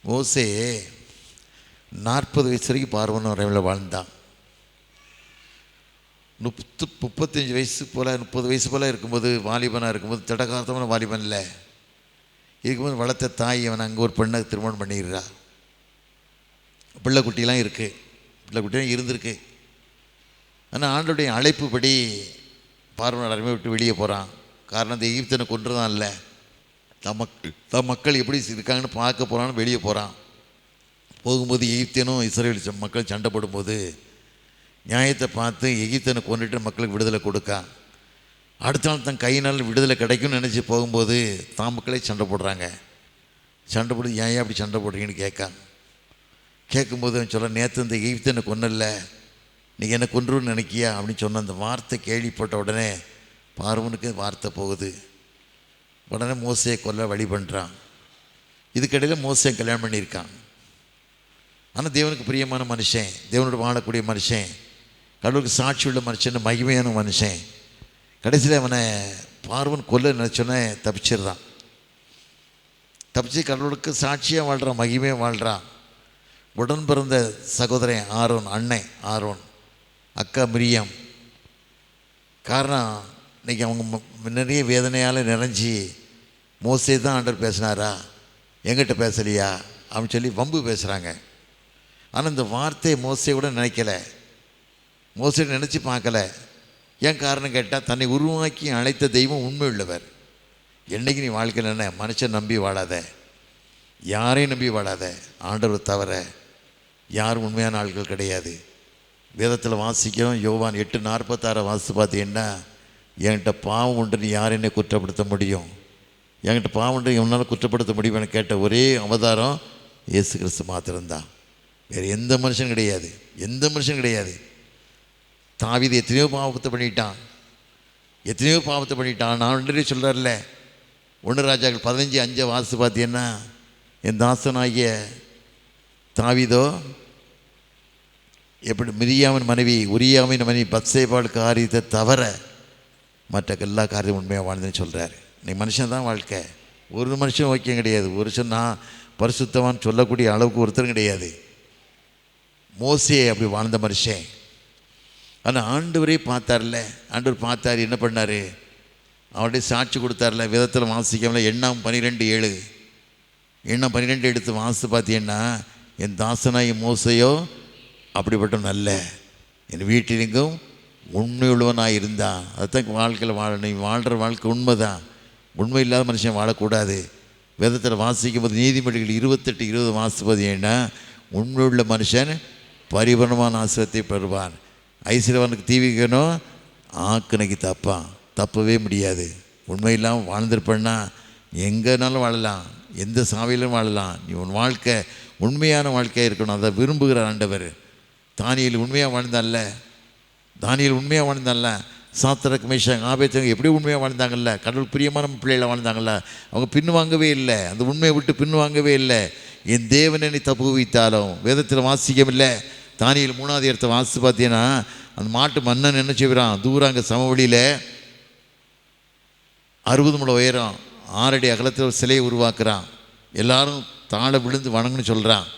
மோசே 40 வயசு வரைக்கும் பார்வோன் வரையில் வாழ்ந்தான். 35 வயசு போல் 30 வயசு போல் இருக்கும்போது, வாலிபனாக இருக்கும்போது, திடகாலத்தமான வாலிபன் இல்லை இருக்கும்போது வளர்த்த தாய் அவன் அங்கே ஒரு பெண்ணை திருமணம் பண்ணிடுறா. பிள்ளைக்குட்டிலாம் இருக்குது, பிள்ளைக்குட்டிலாம் இருந்திருக்கு. ஆனால் ஆண்டோடைய அழைப்புப்படி பார்வோன் அருமை விட்டு வெளியே போகிறான். காரணம் அந்த எகிப்தனை கொன்று தான் இல்லை, தம் மக்கள் எப்படி இருக்காங்கன்னு பார்க்க போகிறான்னு வெளியே போகிறான். போகும்போது எகிப்தியனும் இஸ்ரவேல் மக்கள் சண்டை போடும்போது நியாயத்தை பார்த்து எகிப்தனை கொண்டுட்டு மக்களுக்கு விடுதலை கொடுக்கா. அடுத்த நாள் தன் கையினால் விடுதலை கிடைக்கும்னு நினச்சி போகும்போது தான் மக்களே சண்டை போடுறாங்க. சண்டை போட்டு ஏன் அப்படி சண்டை போடுறீங்கன்னு கேட்கும்போது அவன் சொல்ல, நேற்று இந்த எகிப்தனை கொன்னல, நீ என்னை கொன்றுன்னு நினைக்கியா அப்படின்னு சொன்ன அந்த வார்த்தை கேள்விப்பட்ட உடனே பார்வோனுக்கு வார்த்தை போகுது. உடனே மோசையை கொல்ல வழி பண்ணுறான். இதுக்கிடையில் மோசையை கல்யாணம் பண்ணியிருக்கான். ஆனால் தேவனுக்கு பிரியமான மனுஷன், தேவனோட வாழக்கூடிய மனுஷன், கடவுளுக்கு சாட்சி உள்ள மனுஷன், மகிமையான மனுஷன். கடைசியில் அவனை பார்வன் கொல்ல நினச்சோன்னே தப்பிச்சிடுறான். தப்பிச்சு கடவுளுக்கு சாட்சியாக வாழ்கிறான், மகிமையாக வாழ்கிறான். உடன் பிறந்த சகோதரன் ஆரோன், அண்ணன் ஆரோன், அக்கா மிரியாம். காரணம் இன்றைக்கி அவங்க நிறைய வேதனையால் நிறைஞ்சி மோசே தான் ஆண்டவர் பேசினாரா, எங்கிட்ட பேசலையா அப்படின்னு சொல்லி வம்பு பேசுகிறாங்க. ஆனால் இந்த வார்த்தையை மோசே கூட நினைக்கலை, மோசே நினச்சி பார்க்கல. ஏன் காரணம் கேட்டால், தன்னை உருவாக்கி அழைத்த தெய்வம் உண்மை உள்ளவர். என்றைக்கு நீ வாழ்க்கையில் என்ன மனுஷன் நம்பி வாழாத, யாரையும் நம்பி வாழாத. ஆண்டவர் தவிர யாரும் உண்மையான ஆட்கள் கிடையாது. வேதத்தில் வாசிக்கிறோம், யோவான் 8:46 வாசித்து பார்த்தீங்கன்னா, என்கிட்ட பாவம் உண்டு, நீ யார் என்னை குற்றப்படுத்த முடியும், என்கிட்ட பாவம் உண்டு என்னால் குற்றப்படுத்த முடியும்னு கேட்ட ஒரே அவதாரம் இயேசு கிறிஸ்து மாத்திரம்தான். வேறு எந்த மனுஷன் கிடையாது, எந்த மனுஷன் கிடையாது. தாவீது எத்தனையோ பாவத்தை பண்ணிட்டான், எத்தனையோ பாவத்தை பண்ணிட்டான். நான் ஒன்றே சொல்கிறார்ல, 1 ராஜாக்கள் 15:5 வாசித்து பார்த்தீங்கன்னா, என் தாசனாகிய தாவீதோ எப்படி மிரியாவின் மனைவி உரியாவின் மனைவி பத்சேபாள் காரியத்தை தவிர மற்ற எல்லா காரியம் உண்மையாக வாழ்ந்துன்னு சொல்கிறார். இன்னைக்கு மனுஷன் தான் வாழ்க்கை. ஒரு மனுஷன் ஓக்கியம் கிடையாது. ஒரு மனுஷன் நான் பரிசுத்தவான்னு சொல்லக்கூடிய அளவுக்கு ஒருத்தரும் கிடையாது. மோசே அப்படி வாழ்ந்த மனுஷன். ஆனால் ஆண்டவரே பார்த்தார்ல, ஆண்டவர் பார்த்தார், என்ன பண்ணார், அவருடைய சாட்சி கொடுத்தார்ல. விதத்தில் வாசிக்காமல எண்ணாம் 12:7 எண்ணாம் 12 எடுத்து வாசித்து பார்த்தீங்கன்னா, என் தாசனாய் மோசையோ அப்படிப்பட்ட நல்ல என் வீட்டிலிங்கும் உண்மையுள்ளவனாக இருந்தான். அதுதான் வாழ்க்கையில் வாழணும். நீ வாழ்கிற வாழ்க்கை உண்மை தான். உண்மை இல்லாத மனுஷன் வாழக்கூடாது. வேதத்தில் வாசிக்கும் போது நீதிமொழிகள் 28:20 வாசித்து பார்த்தீங்கன்னா, உண்மையுள்ள மனுஷன் பரிபூரணமான ஆசிரியத்தை பெறுவான். ஐஸ்வர்யவனுக்கு தீவிக்கணும், ஆக்கினைக்கு தப்பவே முடியாது. உண்மை இல்லாமல் வாழ்ந்திருப்பேன்னா எங்கேனாலும் வாழலாம், எந்த சாவையிலும் வாழலாம். நீ உன் வாழ்க்கை உண்மையான வாழ்க்கையாக இருக்கணும். அதை விரும்புகிற ஆண்டவர். தானியேல் உண்மையாக வாழ்ந்தான்ல, தானியேல் உண்மையாக வாழ்ந்தான்ல, சாத்ராக் மேஷாக் ஆபேத்நேகோ எப்படி உண்மையாக வாழ்ந்தாங்கல்ல, கடவுள் பிரியமான பிள்ளைகளை வாழ்ந்தாங்கல்ல, அவங்க பின்வாங்கவே இல்லை, அந்த உண்மையை விட்டு பின்வாங்கவே இல்லை. என் தேவன் என்னை தப்புவித்தாலும் வேதத்தில் வாசிக்கவில்லை. தானியேல் 3வது இடத்தை வாசித்து பார்த்தீங்கன்னா, அந்த மாட்டு மன்னன் என்ன செய்வான், தூரம் அங்கே சமவெளியில் 60 முழ உயரம் 6 அடி அகலத்தில் ஒரு சிலையை உருவாக்குறான். எல்லாரும் தாழ விழுந்து வணங்குன்னு சொல்கிறான்.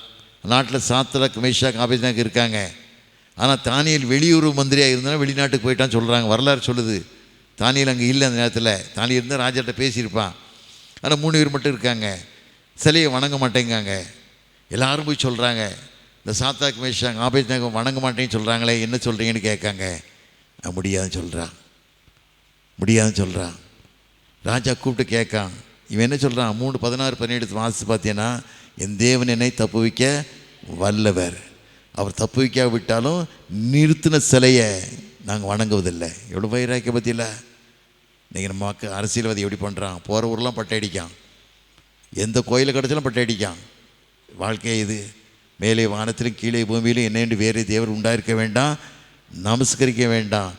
நாட்டில் சாத்ராக் மேஷாக் ஆபேத்நேகோ இருக்காங்க. ஆனால் தானியேல் வெளியுறவு மந்திரியாக இருந்தாலும் வெளிநாட்டுக்கு போயிட்டான்னு சொல்கிறாங்க. வரலாறு சொல்லுது. தானியேல் அங்கே இல்லை அந்த நேரத்தில். தானியேல் இருந்தால் ராஜாட்ட பேசியிருப்பான். ஆனால் 3 பேர் மட்டும் இருக்காங்க, சிலையை வணங்க மாட்டேங்காங்க. எல்லாரும் போய் சொல்கிறாங்க, இந்த சாத்ராக் மேஷாக் ஆபேத்நேகோ வணங்க மாட்டேன்னு சொல்கிறாங்களே, என்ன சொல்கிறீங்கன்னு கேட்காங்க. முடியாதுன்னு சொல்கிறான், முடியாதுன்னு சொல்கிறான். ராஜா கூப்பிட்டு கேட்கான். இவன் என்ன சொல்கிறான், 3:16-17 வாசித்து பார்த்தீங்கன்னா, என் தேவன் என்னை தப்புவிக்க வல்லவர், அவர் தப்பு வைக்காவிட்டாலும் நிறுத்தின சிலையை நாங்கள் வணங்குவதில்லை. எவ்வளோ வைராக்கிய பற்றியில் இன்றைக்கி நம்ம மக்கள் அரசியல்வாதி எப்படி பண்ணுறான், போகிற ஊரெலாம் பட்டை அடிக்கான், எந்த கோயிலை கிடச்சாலும் பட்டை அடிக்கான். வாழ்க்கை இது. மேலே வானத்திலும் கீழே பூமியிலும் என்னென்று வேறு தேவர் உண்டாயிருக்க வேண்டாம், நமஸ்கரிக்க வேண்டாம்,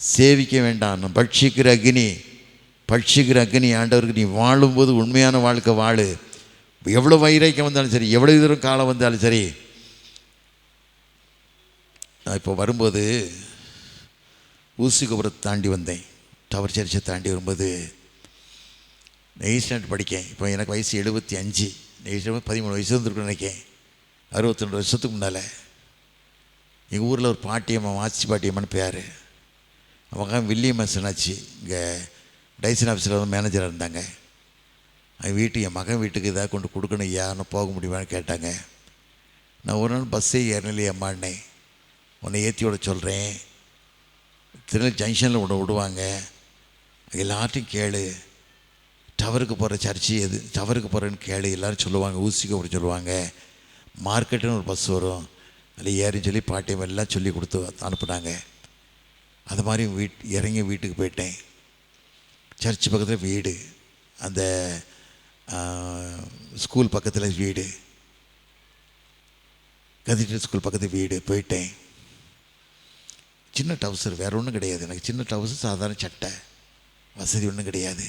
சேவிக்க வேண்டாம். பட்சிக்கிற அக்னி ஆண்டவருக்கு நீ வாழும்போது உண்மையான வாழ்க்கை வாழு. எவ்வளோ வைராக்கியம் வந்தாலும் சரி, எவ்வளோ தூரம் காலம் வந்தாலும் சரி. நான் இப்போ வரும்போது ஊசிகோபுரத்தை தாண்டி வந்தேன். டவர் சர்ச்சை தாண்டி வரும்போது நெய்ஸ்டாண்ட் படிக்கேன். இப்போ எனக்கு வயசு 75, நெய்ஸ்டாண்ட் 13 வயசு வந்துருக்குன்னு நினைக்கேன். 62 வருஷத்துக்கு முன்னால் எங்கள் ஊரில் ஒரு பாட்டியம்மா, மாச்சி பாட்டியம்மான்னு பேர். அவங்க வில்லியம் சொன்னாச்சு, இங்கே டைசன் ஆஃபீஸில் வந்து மேனேஜராக இருந்தாங்க. அவங்க வீட்டுக்கு, என் மகன் வீட்டுக்கு இதாக கொண்டு கொடுக்கணும், யாருன்னு போக முடியுமான்னு கேட்டாங்க. நான் ஒரு நாள் பஸ்ஸே ஏறநிலையே அம்மானேன், உன்னை ஏற்றி விட சொல்கிறேன், திருநெல் ஜங்ஷனில் விடுவாங்க, எல்லார்ட்டையும் கேளு, டவருக்கு போகிற சர்ச்சு எது, டவருக்கு போகிறேன்னு கேளு, எல்லோரும் சொல்லுவாங்க, ஊசிக்கு அப்படி சொல்லுவாங்க, மார்க்கெட்டுன்னு ஒரு பஸ் வரும், அதில் ஏறின்னு சொல்லி பாட்டியம் எல்லாம் சொல்லி கொடுத்து அனுப்புனாங்க. அது மாதிரி இறங்கி வீட்டுக்கு போயிட்டேன். சர்ச்சு பக்கத்தில் வீடு, அந்த ஸ்கூல் பக்கத்தில் வீடு, கதீட்ரல் ஸ்கூல் பக்கத்தில் வீடு. போயிட்டேன். சின்ன டவுசர், வேறு ஒன்றும் கிடையாது எனக்கு. சின்ன டவுசர், சாதாரண சட்டை, வசதி ஒன்றும் கிடையாது.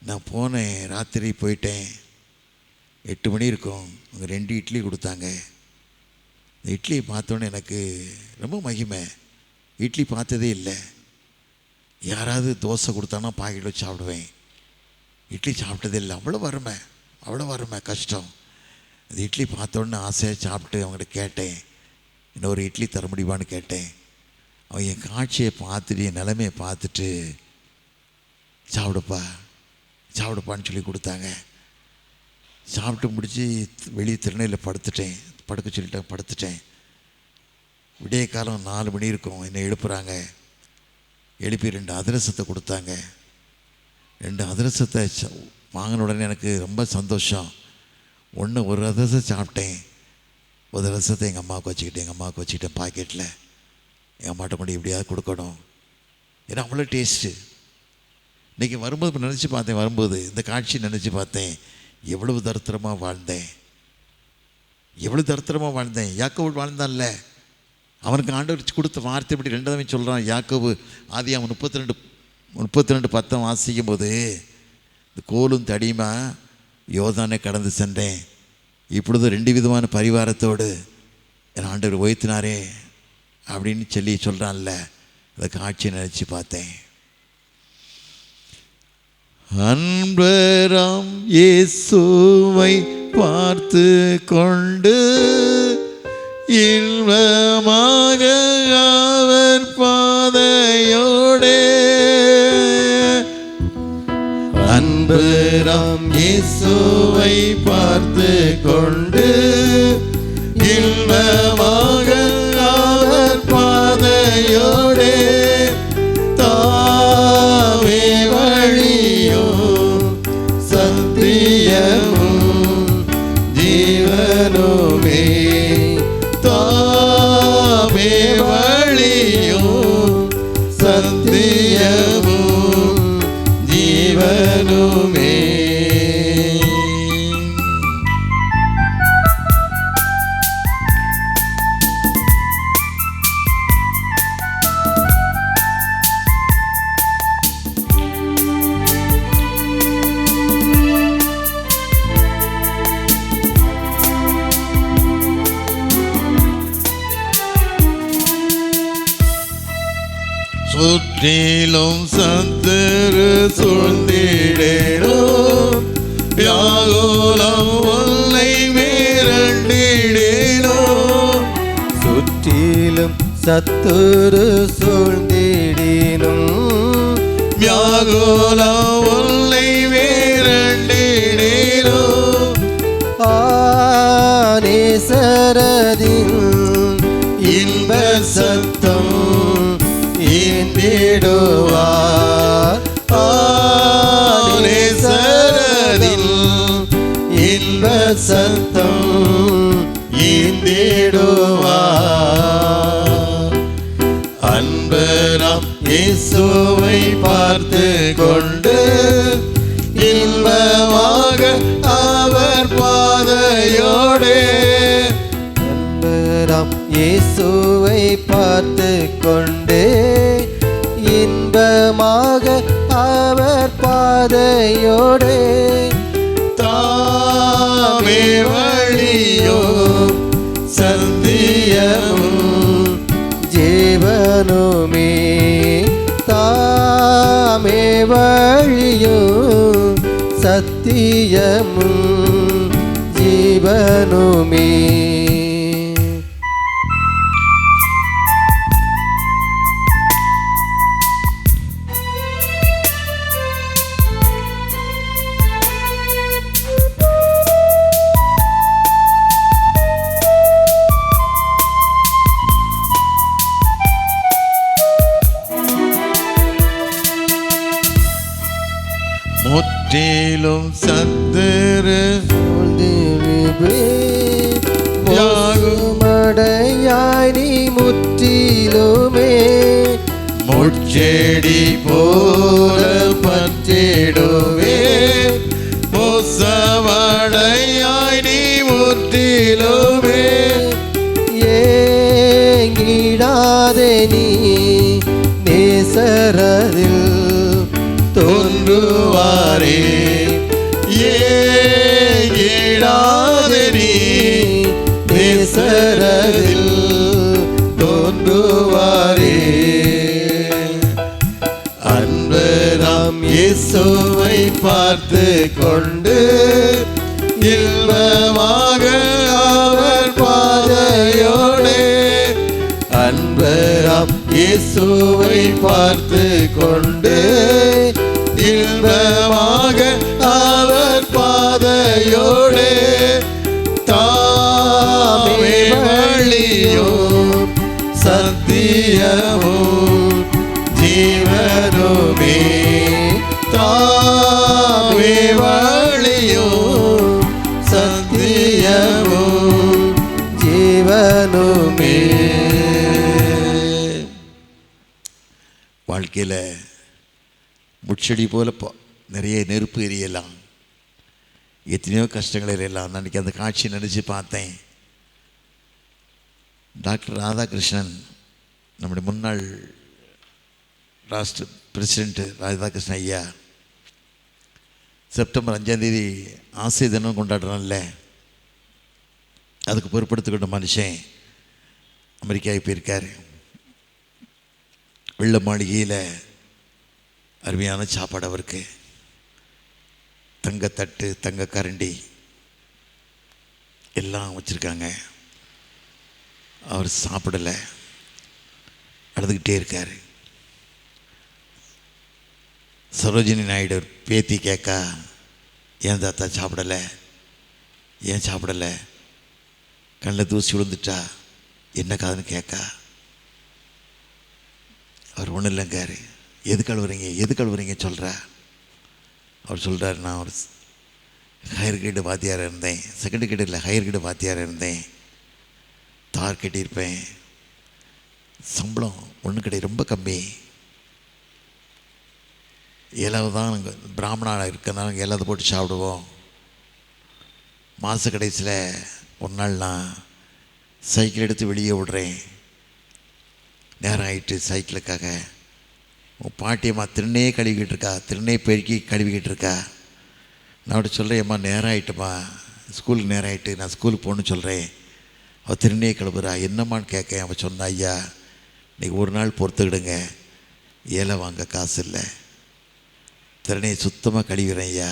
நான் போனேன், ராத்திரி போயிட்டேன். 8 மணி இருக்கும். அங்கே 2 இட்லி கொடுத்தாங்க. இந்த இட்லியை பார்த்தோன்னே எனக்கு ரொம்ப மகிமை. இட்லி பார்த்ததே இல்லை. யாராவது தோசை கொடுத்தானா பாக்கெட் வச்சு சாப்பிடுவேன். இட்லி சாப்பிட்டதே இல்லை. அவ்வளோ வறுமை கஷ்டம். அந்த இட்லி பார்த்தோன்னே ஆசையாக சாப்பிட்டு அவங்ககிட்ட கேட்டேன், இன்னொரு இட்லி தர முடியுமான்னு கேட்டேன். அவன் என் காட்சியை பார்த்துட்டு, என் நிலைமையை பார்த்துட்டு, சாப்பிடுப்பான்னு சொல்லி கொடுத்தாங்க. சாப்பிட்டு முடித்து வெளியே திருநெல்வேலியில் படுக்க சொல்லிட்டேன். படுத்துட்டேன். விடிய காலம் 4 மணி இருக்கும். என்னை எழுப்புறாங்க. எழுப்பி 2 அதிரசத்தை கொடுத்தாங்க. 2 அதிரசத்தை வாங்கின உடனே எனக்கு ரொம்ப சந்தோஷம். ஒரு அதிரசம் சாப்பிட்டேன். ஒரு ரசத்தை எங்கள் அம்மாவுக்கு வச்சுக்கிட்டேன் பாக்கெட்டில். எங்கள் அம்மாட்ட கொண்டு எப்படியாவது கொடுக்கணும். ஏன்னா அவ்வளோ டேஸ்ட்டு. இன்றைக்கி வரும்போது இப்போ நினச்சி பார்த்தேன், வரும்போது இந்த காட்சி நினச்சி பார்த்தேன், எவ்வளவு தரித்திரமாக வாழ்ந்தேன். யாக்கோபு வாழ்ந்தான்ல, அவனுக்கு ஆண்டவர் கொடுத்த வார்த்தை இப்படி 2 சொல்கிறான். யாக்கோபு ஆதியாகமம் 32:10 வாசிக்கும் போது, இந்த கோலும் தடியுமா யோர்தானை கடந்து சென்றேன், இப்பொழுது 2 விதமான பரிவாரத்தோடு என் ஆண்டவர் உயர்த்தினாரே அப்படின்னு சொல்கிறான்ல. அந்த காட்சியை நினச்சி பார்த்தேன். அன்பராம் இயேசுவை பார்த்து கொண்டு இன்பமாக அவர் பாதையோடே, அன்பராம் இயேசுவை பார்த்து கொண்டு இன்பமாக அவர் பாதையோடே, தாவே வழியோ சத்தியமும் ஜீவனுமே, தாவே வழியோ சத்தியமும் ஜீவனுமே. சுற்றிலும் சத்துரு சூழ்ந்திடேனும், வியாகுலம் உன்னை விரண்டிடேனும். சுற்றிலும் சத்துரு சூழ்ந்திடினும், வியாகுலம் உன்னை விரண்டிடேனும். ஆனேசரதின் இன்ப சத்தம் ஈந்திடுவார், ஆனேசரதின் இன்ப சத்தம் ஈந்திடுவார். பார்த்து கொண்டு இன்பமாக அவர் பாதையோடே. அன்பராம் இயேசுவை பார்த்து கொண்டே இன்பமாக அவர் பாதையோடே. தாமே வழியோ சத்தியமும் ஜீவனுமே, தாமே வழியும் சத்தியமும் ஜீவனுமே. முற்றிலும் சத்துரு மடையாய் நீ முற்றிலுமே முச்செடி போல பற்றிடுவே. மோசமடையாய் நீ முற்றிலுமே ஏங்கிடாதே நீ நேசரதில் தோன்றுவாரே. ஏங்கிடாதே நீ நேசரதில் தோன்றுவாரே. அன்பராம் இயேசுவை பார்த்து கொண்டு இன்பமாக அவர் பாதையோடே. அன்பராம் இயேசுவை பார்த்து கொண்டு இன்பமாக அவர் பாதையோடே. தாமே வழியும் சத்தியமும் ஜீவனுமே. தாமே வழியும் சத்தியமும் ஜீவனுமே. வாழ்க்கையில் முச்செடி போல நிறைய நெருப்பு எரியலாம், எத்தனையோ கஷ்டங்கள் எரியலாம். அன்றைக்கி அந்த காட்சி நினச்சி பார்த்தேன். டாக்டர் ராதாகிருஷ்ணன், நம்முடைய முன்னாள் ராஷ்டிர பிரசிடென்ட் ராதாகிருஷ்ணன் ஐயா, செப்டம்பர் 5 ஆசை தினம் கொண்டாடுறோம்ல, அதுக்கு பொறுப்படுத்திக்கொண்ட மனுஷன் அமெரிக்காவுக்கு போயிருக்கார். வெள்ள மாளிகையில் அருமையான சாப்பாடு அவருக்கு. தங்கத்தட்டு, தங்க கரண்டி எல்லாம் வச்சுருக்காங்க. அவர் சாப்பிடலை, அழுதுகிட்டே இருக்கார். சரோஜினி நாயுடு பேத்தி கேட்கா, ஏன் தாத்தா சாப்பிடலை, ஏன் சாப்பிடலை, கண்ணில் தூசி விழுந்துட்டா என்ன காதுன்னு கேட்கா. அவர் ஒன்றும் இல்லைங்காரு. எது கழுவுறீங்க சொல்கிறா. அவர் சொல்கிறார், நான் ஒரு ஹையர் கிரேடு வாத்தியாராக இருந்தேன், செகண்ட் கிரேடு இல்லை ஹையர் கிரேடு வாத்தியாராக இருந்தேன், தார் கட்டியிருப்பேன், சம்பளம் ஒன்று கிடையாது, ரொம்ப கம்மி, இலவு தான். நாங்கள் பிராமணாக இருக்கிறதுனால நாங்கள் எல்லாத்தை போட்டு சாப்பிடுவோம். மாத கடைசியில் ஒரு நாள் நான் சைக்கிள் எடுத்து வெளியே விடுறேன். நேரம் ஆகிட்டு சைக்கிளுக்காக. உன் பாட்டியம்மா திருநே கழுவிக்கிட்டு இருக்கா, திருநே பெருக்கி கழுவிக்கிட்டு இருக்கா. நான் அப்படி சொல்கிறேன், அம்மா நேரம் ஆகிட்டுமா, ஸ்கூலுக்கு நேரம் ஆகிட்டு, நான் ஸ்கூலுக்கு போகணுன்னு சொல்கிறேன். அவள் திருநே கழுவுறா. என்னம்மான்னு கேட்க அவள் சொன்னா, ஐயா இன்றைக்கி ஒரு நாள் பொறுத்துக்கிடுங்க, ஏழை வாங்க காசு இல்லை, திருநே சுத்தமாக கழுவிறேன் ஐயா,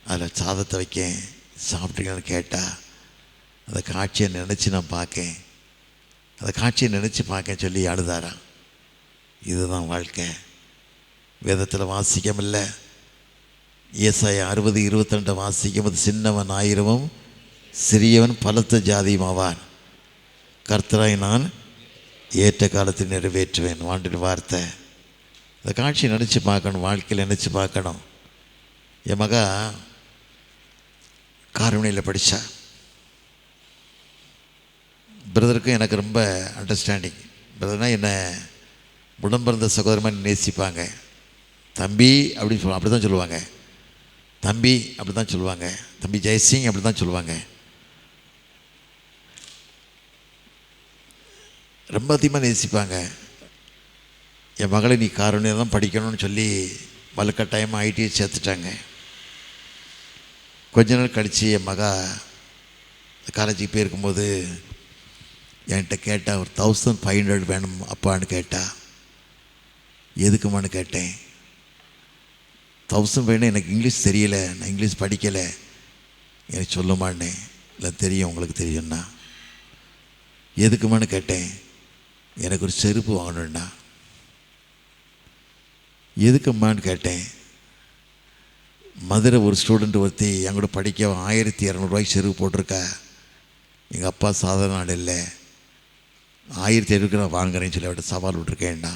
அதில் சாதத்தை வைக்கேன், சாப்பிட்றீங்கன்னு கேட்டா. அந்த காட்சியை நினச்சி நான் பார்க்கேன், அந்த காட்சியை நினச்சி பார்க்க சொல்லி அழுதாராம். இதுதான் வாழ்க்கை. வேதத்தில் வாசிக்கமில்ல, ஏசாயா 60:22 வாசிக்கும்போது, சின்னவன் 1000 சிறியவன் பலத்த ஜாதியுமாவான், கர்த்தராய் நான் ஏற்ற காலத்தில் நிறைவேற்றுவேன். வாண்டின வார்த்தை. இந்த காட்சியை நினச்சி பார்க்கணும், வாழ்க்கையில் நினச்சி பார்க்கணும். என் மகா காரமணியில் படித்தா. பிரதருக்கும் எனக்கு ரொம்ப அண்டர்ஸ்டாண்டிங். பிரதர்னால் என்னை உடம்பிறந்த சகோதரமாக நேசிப்பாங்க. தம்பி அப்படின்னு அப்படி தான் சொல்லுவாங்க. தம்பி அப்படி தான் சொல்லுவாங்க. தம்பி ஜெயசிங் அப்படி தான் சொல்லுவாங்க. ரொம்ப அதிகமாக நேசிப்பாங்க. என் மகளை நீ காரணியாக தான் படிக்கணும்னு சொல்லி வலுக்கட்டாயமாக ஐடிஐ சேர்த்துட்டாங்க. கொஞ்ச நாள் கழித்து என் மகா காலேஜுக்கு போயிருக்கும்போது என்கிட்ட கேட்டா, ஒரு 1500 வேணும் அப்பான்னு கேட்டா. எதுக்குமான்னு கேட்டேன். 1000 வேணும், எனக்கு இங்கிலீஷ் தெரியலை, நான் இங்கிலீஷ் படிக்கலை, எனக்கு சொல்லுமான்னே. இல்லை தெரியும், உங்களுக்கு தெரியும்ண்ணா. எதுக்குமான்னு கேட்டேன். எனக்கு ஒரு செருப்பு வாங்கணும்ண்ணா. எதுக்கும்மான்னு கேட்டேன். மதுரை ஒரு ஸ்டூடெண்ட் ஒருத்தி என் கூட படிக்க 1200 செருப்பு போட்டிருக்கா. எங்கள் அப்பா சாதாரண ஆள் இல்லை, 1700 நான் வாங்குறேன்னு சொல்லி அவட்ட சவால் விட்டுருக்கேன்டா.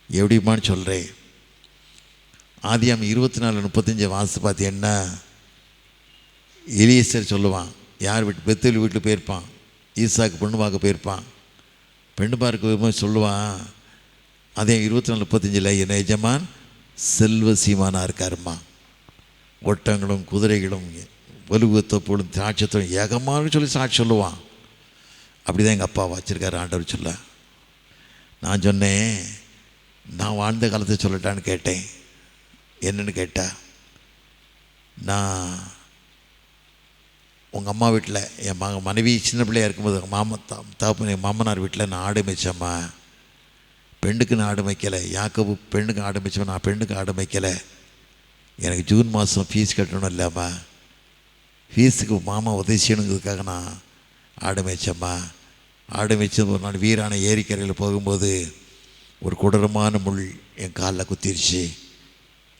எப்படிம்மான்னு சொல்கிறேன். ஆதியாம் 24:35 வாசி பார்த்தீங்கன்னா எலியேசர் சொல்லுவான். யார் வீட்டு பெத்தேல் வீட்டில் போயிருப்பான். ஈசாக்கு பெண்ணு பார்க்க போயிருப்பான். பெண்ணு பார்க்க சொல்லுவான். அதே 24:35 என் எஜமான் செல்வ சீமானாக இருக்காருமா. ஒட்டங்களும் குதிரைகளும் வலுவத்தப்போடும் திராட்சத்தோடும் ஏகமானு சொல்லி சாட்சி சொல்லுவான். அப்படி தான் எங்கள் அப்பா வச்சுருக்காரு ஆண்டவர் சொல்ல. நான் சொன்னேன், நான் வாழ்ந்த காலத்தை சொல்லட்டான்னு கேட்டேன். என்னன்னு கேட்டா, நான் உங்கள் அம்மா வீட்டில் என் மனைவி சின்ன பிள்ளையாக இருக்கும்போது எங்கள் மாமனார் வீட்டில் நான் ஆடு மேய்ச்சம்மா. பெண்ணுக்கு நான் ஆடு மேய்க்கலை. யாக்கோபு பெண்ணுக்கு ஆடு மேய்ச்சோம், நான் பெண்ணுக்கு ஆடு மேய்க்கலை. எனக்கு ஜூன் மாதம் ஃபீஸ் கட்டணும் இல்லாமா, ஃபீஸுக்கு மாமா உதவி செய்யணுங்கிறதுக்காக நான் ஆடு மேய்ச்சம்மா. ஆடு மேய்ச்சது ஒரு நாள் வீரான ஏரிக்கரையில் போகும்போது ஒரு கொடூரமான முள் என் காலில் குத்திருச்சு.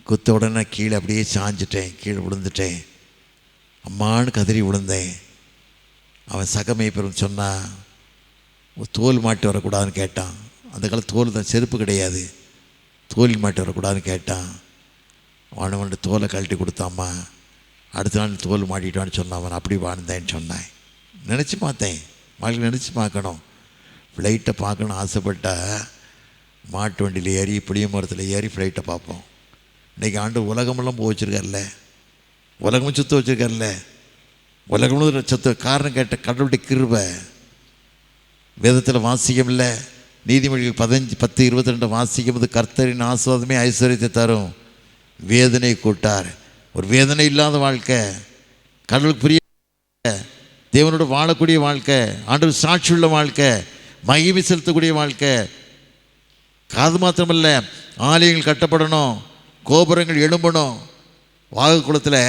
குத்த உடனே கீழே அப்படியே சாஞ்சிட்டேன், கீழே விழுந்துட்டேன். அம்மானு கதறி விழுந்தேன். அவன் சகமேப்பரும் சொன்னான், தோல் மாட்டி வரக்கூடாதுன்னு கேட்டான். அந்த காலத்து தோல் தான், செருப்பு கிடையாது. தோல் மாட்டி வரக்கூடாதுன்னு கேட்டான். அவன் தோலை கழட்டி கொடுத்தாம்மா. அடுத்த நாள் தோல் மாட்டிட்டான்னு சொன்னான். அவன் அப்படி வாழ்ந்தேன்னு சொன்னான். நினச்சி பார்த்தேன், மகளை நினச்சி பார்க்கணும். ஃப்ளைட்டை பார்க்கணுன்னு ஆசைப்பட்டா மாட்டு வண்டியில் ஏறி புளிய மரத்தில் ஏறி ஃப்ளைட்டை பார்ப்போம். இன்றைக்கி ஆண்டு உலகமெல்லாம் போய் வச்சுருக்கார்ல, உலகமும் சுற்ற வச்சுருக்கார்ல. உலகமும் சுத்த காரணம் கேட்ட கடவுளுடைய கிருபை. வேதத்தில் வாசிக்கம் இல்லை. நீதிமொழிகள் 10:22 வாசிக்கும் போது கர்த்தரின் ஆசீர்வாதமே ஐஸ்வர்யத்தை தரும், வேதனை கூட்டார். ஒரு வேதனை இல்லாத வாழ்க்கை, கடவுளுக்கு பிரிய தேவனோடு வாழக்கூடிய வாழ்க்கை, ஆண்டவர் சாட்சி உள்ள வாழ்க்கை, மகிமை செலுத்தக்கூடிய வாழ்க்கை. காது மாத்திரமல்ல, ஆலயங்கள் கட்டப்படணும், கோபுரங்கள் எழும்பணும். வாகக்குளத்தில்,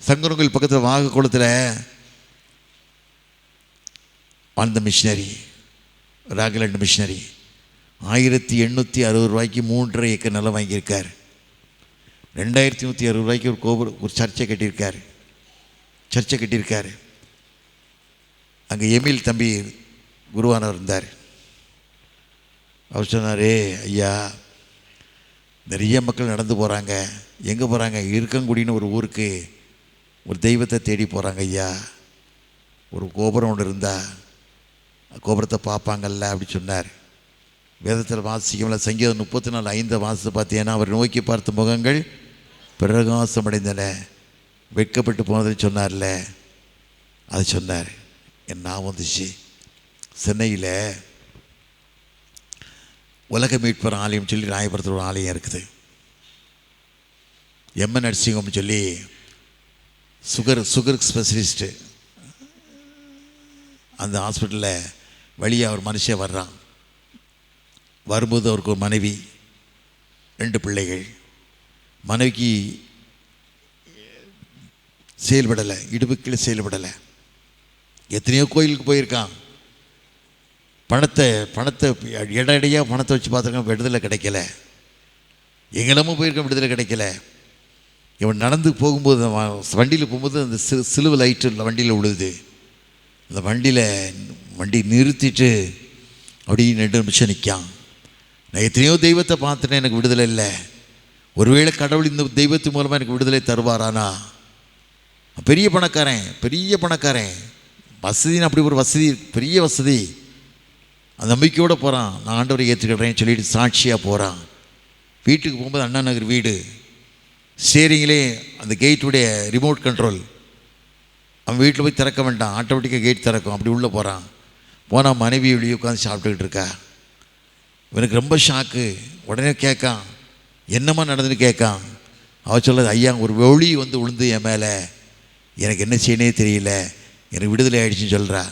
சங்கரங்கோயில் பக்கத்தில் வாகக்குளத்தில் வாழ்ந்த மிஷினரி, ராகலண்ட் மிஷினரி 1860 ரூபாய்க்கு 3.5 ஏக்கர் நிலம் வாங்கியிருக்கார். 2160 ரூபாய்க்கு ஒரு சர்ச்சை கட்டியிருக்கார். அங்கே எமில் தம்பி குருவானவர் இருந்தார். அவர் சொன்னார், ஐயா நிறைய மக்கள் நடந்து போகிறாங்க. எங்கே போகிறாங்க? இருக்கங்குடின்னு ஒரு ஊருக்கு ஒரு தெய்வத்தை தேடி போகிறாங்க ஐயா. ஒரு கோபுரம் ஒன்று இருந்தால் கோபுரத்தை பார்ப்பாங்கல்ல அப்படி சொன்னார். வேதத்தில் வாசிக்கல. சங்கீதம் 34:5 வாசித்து பார்த்தீங்கன்னா, அவர் நோக்கி பார்த்த முகங்கள் பிரகாசம் அடைந்தன, வெட்கப்பட்டு போனதுன்னு சொன்னார்ல, அது சொன்னார். என் நான் வந்துச்சு. சென்னையில் உலக மீட்பர் ஆலயம் சொல்லி ராயபுரத்தில் ஒரு ஆலயம் இருக்குது. எம்என் நர்சிங்ஹோம்னு சொல்லி சுகர் ஸ்பெஷலிஸ்ட்டு. அந்த ஹாஸ்பிட்டலில் வழியாக ஒரு மனுஷன் வர்றான். வரும்போது அவருக்கு ஒரு மனைவி, 2 பிள்ளைகள். மனைவிக்கு செயல்படலை, இடுப்புக்கீழே செயல்படலை. எத்தனையோ கோயிலுக்கு போயிருக்கான். பணத்தை இடையாக பணத்தை வச்சு பார்த்துருக்கான், விடுதலை கிடைக்கல. எங்கெல்லாமோ போயிருக்கான், விடுதலை கிடைக்கல. இவன் நடந்து போகும்போது, வண்டியில் போகும்போது அந்த சிலுவை லைட்டு வண்டியில் விழுது. அந்த வண்டி நிறுத்திட்டு அப்படி 2 நிமிஷம் நிற்கான். நான் எத்தனையோ தெய்வத்தை பார்த்துட்டேன், எனக்கு விடுதலை இல்லை. ஒருவேளை கடவுள் இந்த தெய்வத்து மூலமாக எனக்கு விடுதலை தருவாரானா? பெரிய பணக்காரன், வசதின்னு அப்படி ஒரு வசதி, பெரிய வசதி. அந்த நம்பிக்கையோடு போகிறான். நான் ஆண்டவரை ஏற்றுக்கிறேன்னு சொல்லிட்டு சாட்சியாக போகிறான். வீட்டுக்கு போகும்போது அண்ணா நகர் வீடு, ஸ்டேரிங்கிலே அந்த கேட்டுடைய ரிமோட் கண்ட்ரோல். அவன் வீட்டில் போய் திறக்க வேண்டாம், ஆட்டோமேட்டிக்காக கேட் திறக்கும். அப்படி உள்ளே போகிறான். போனால் மனைவி வெளியே உட்காந்து சாப்பிட்டுக்கிட்டு இருக்கா. இவனுக்கு ரொம்ப ஷாக்கு. உடனே கேட்கான், என்னம்மா நடந்துன்னு கேட்கான். அவள் சொல்லுது, ஐயா ஒரு ஒளி வந்து விழுந்து என் மேலே, எனக்கு என்ன செய்யனே தெரியல, எனக்கு விடுதலை ஆகிடுச்சின்னு சொல்கிறா.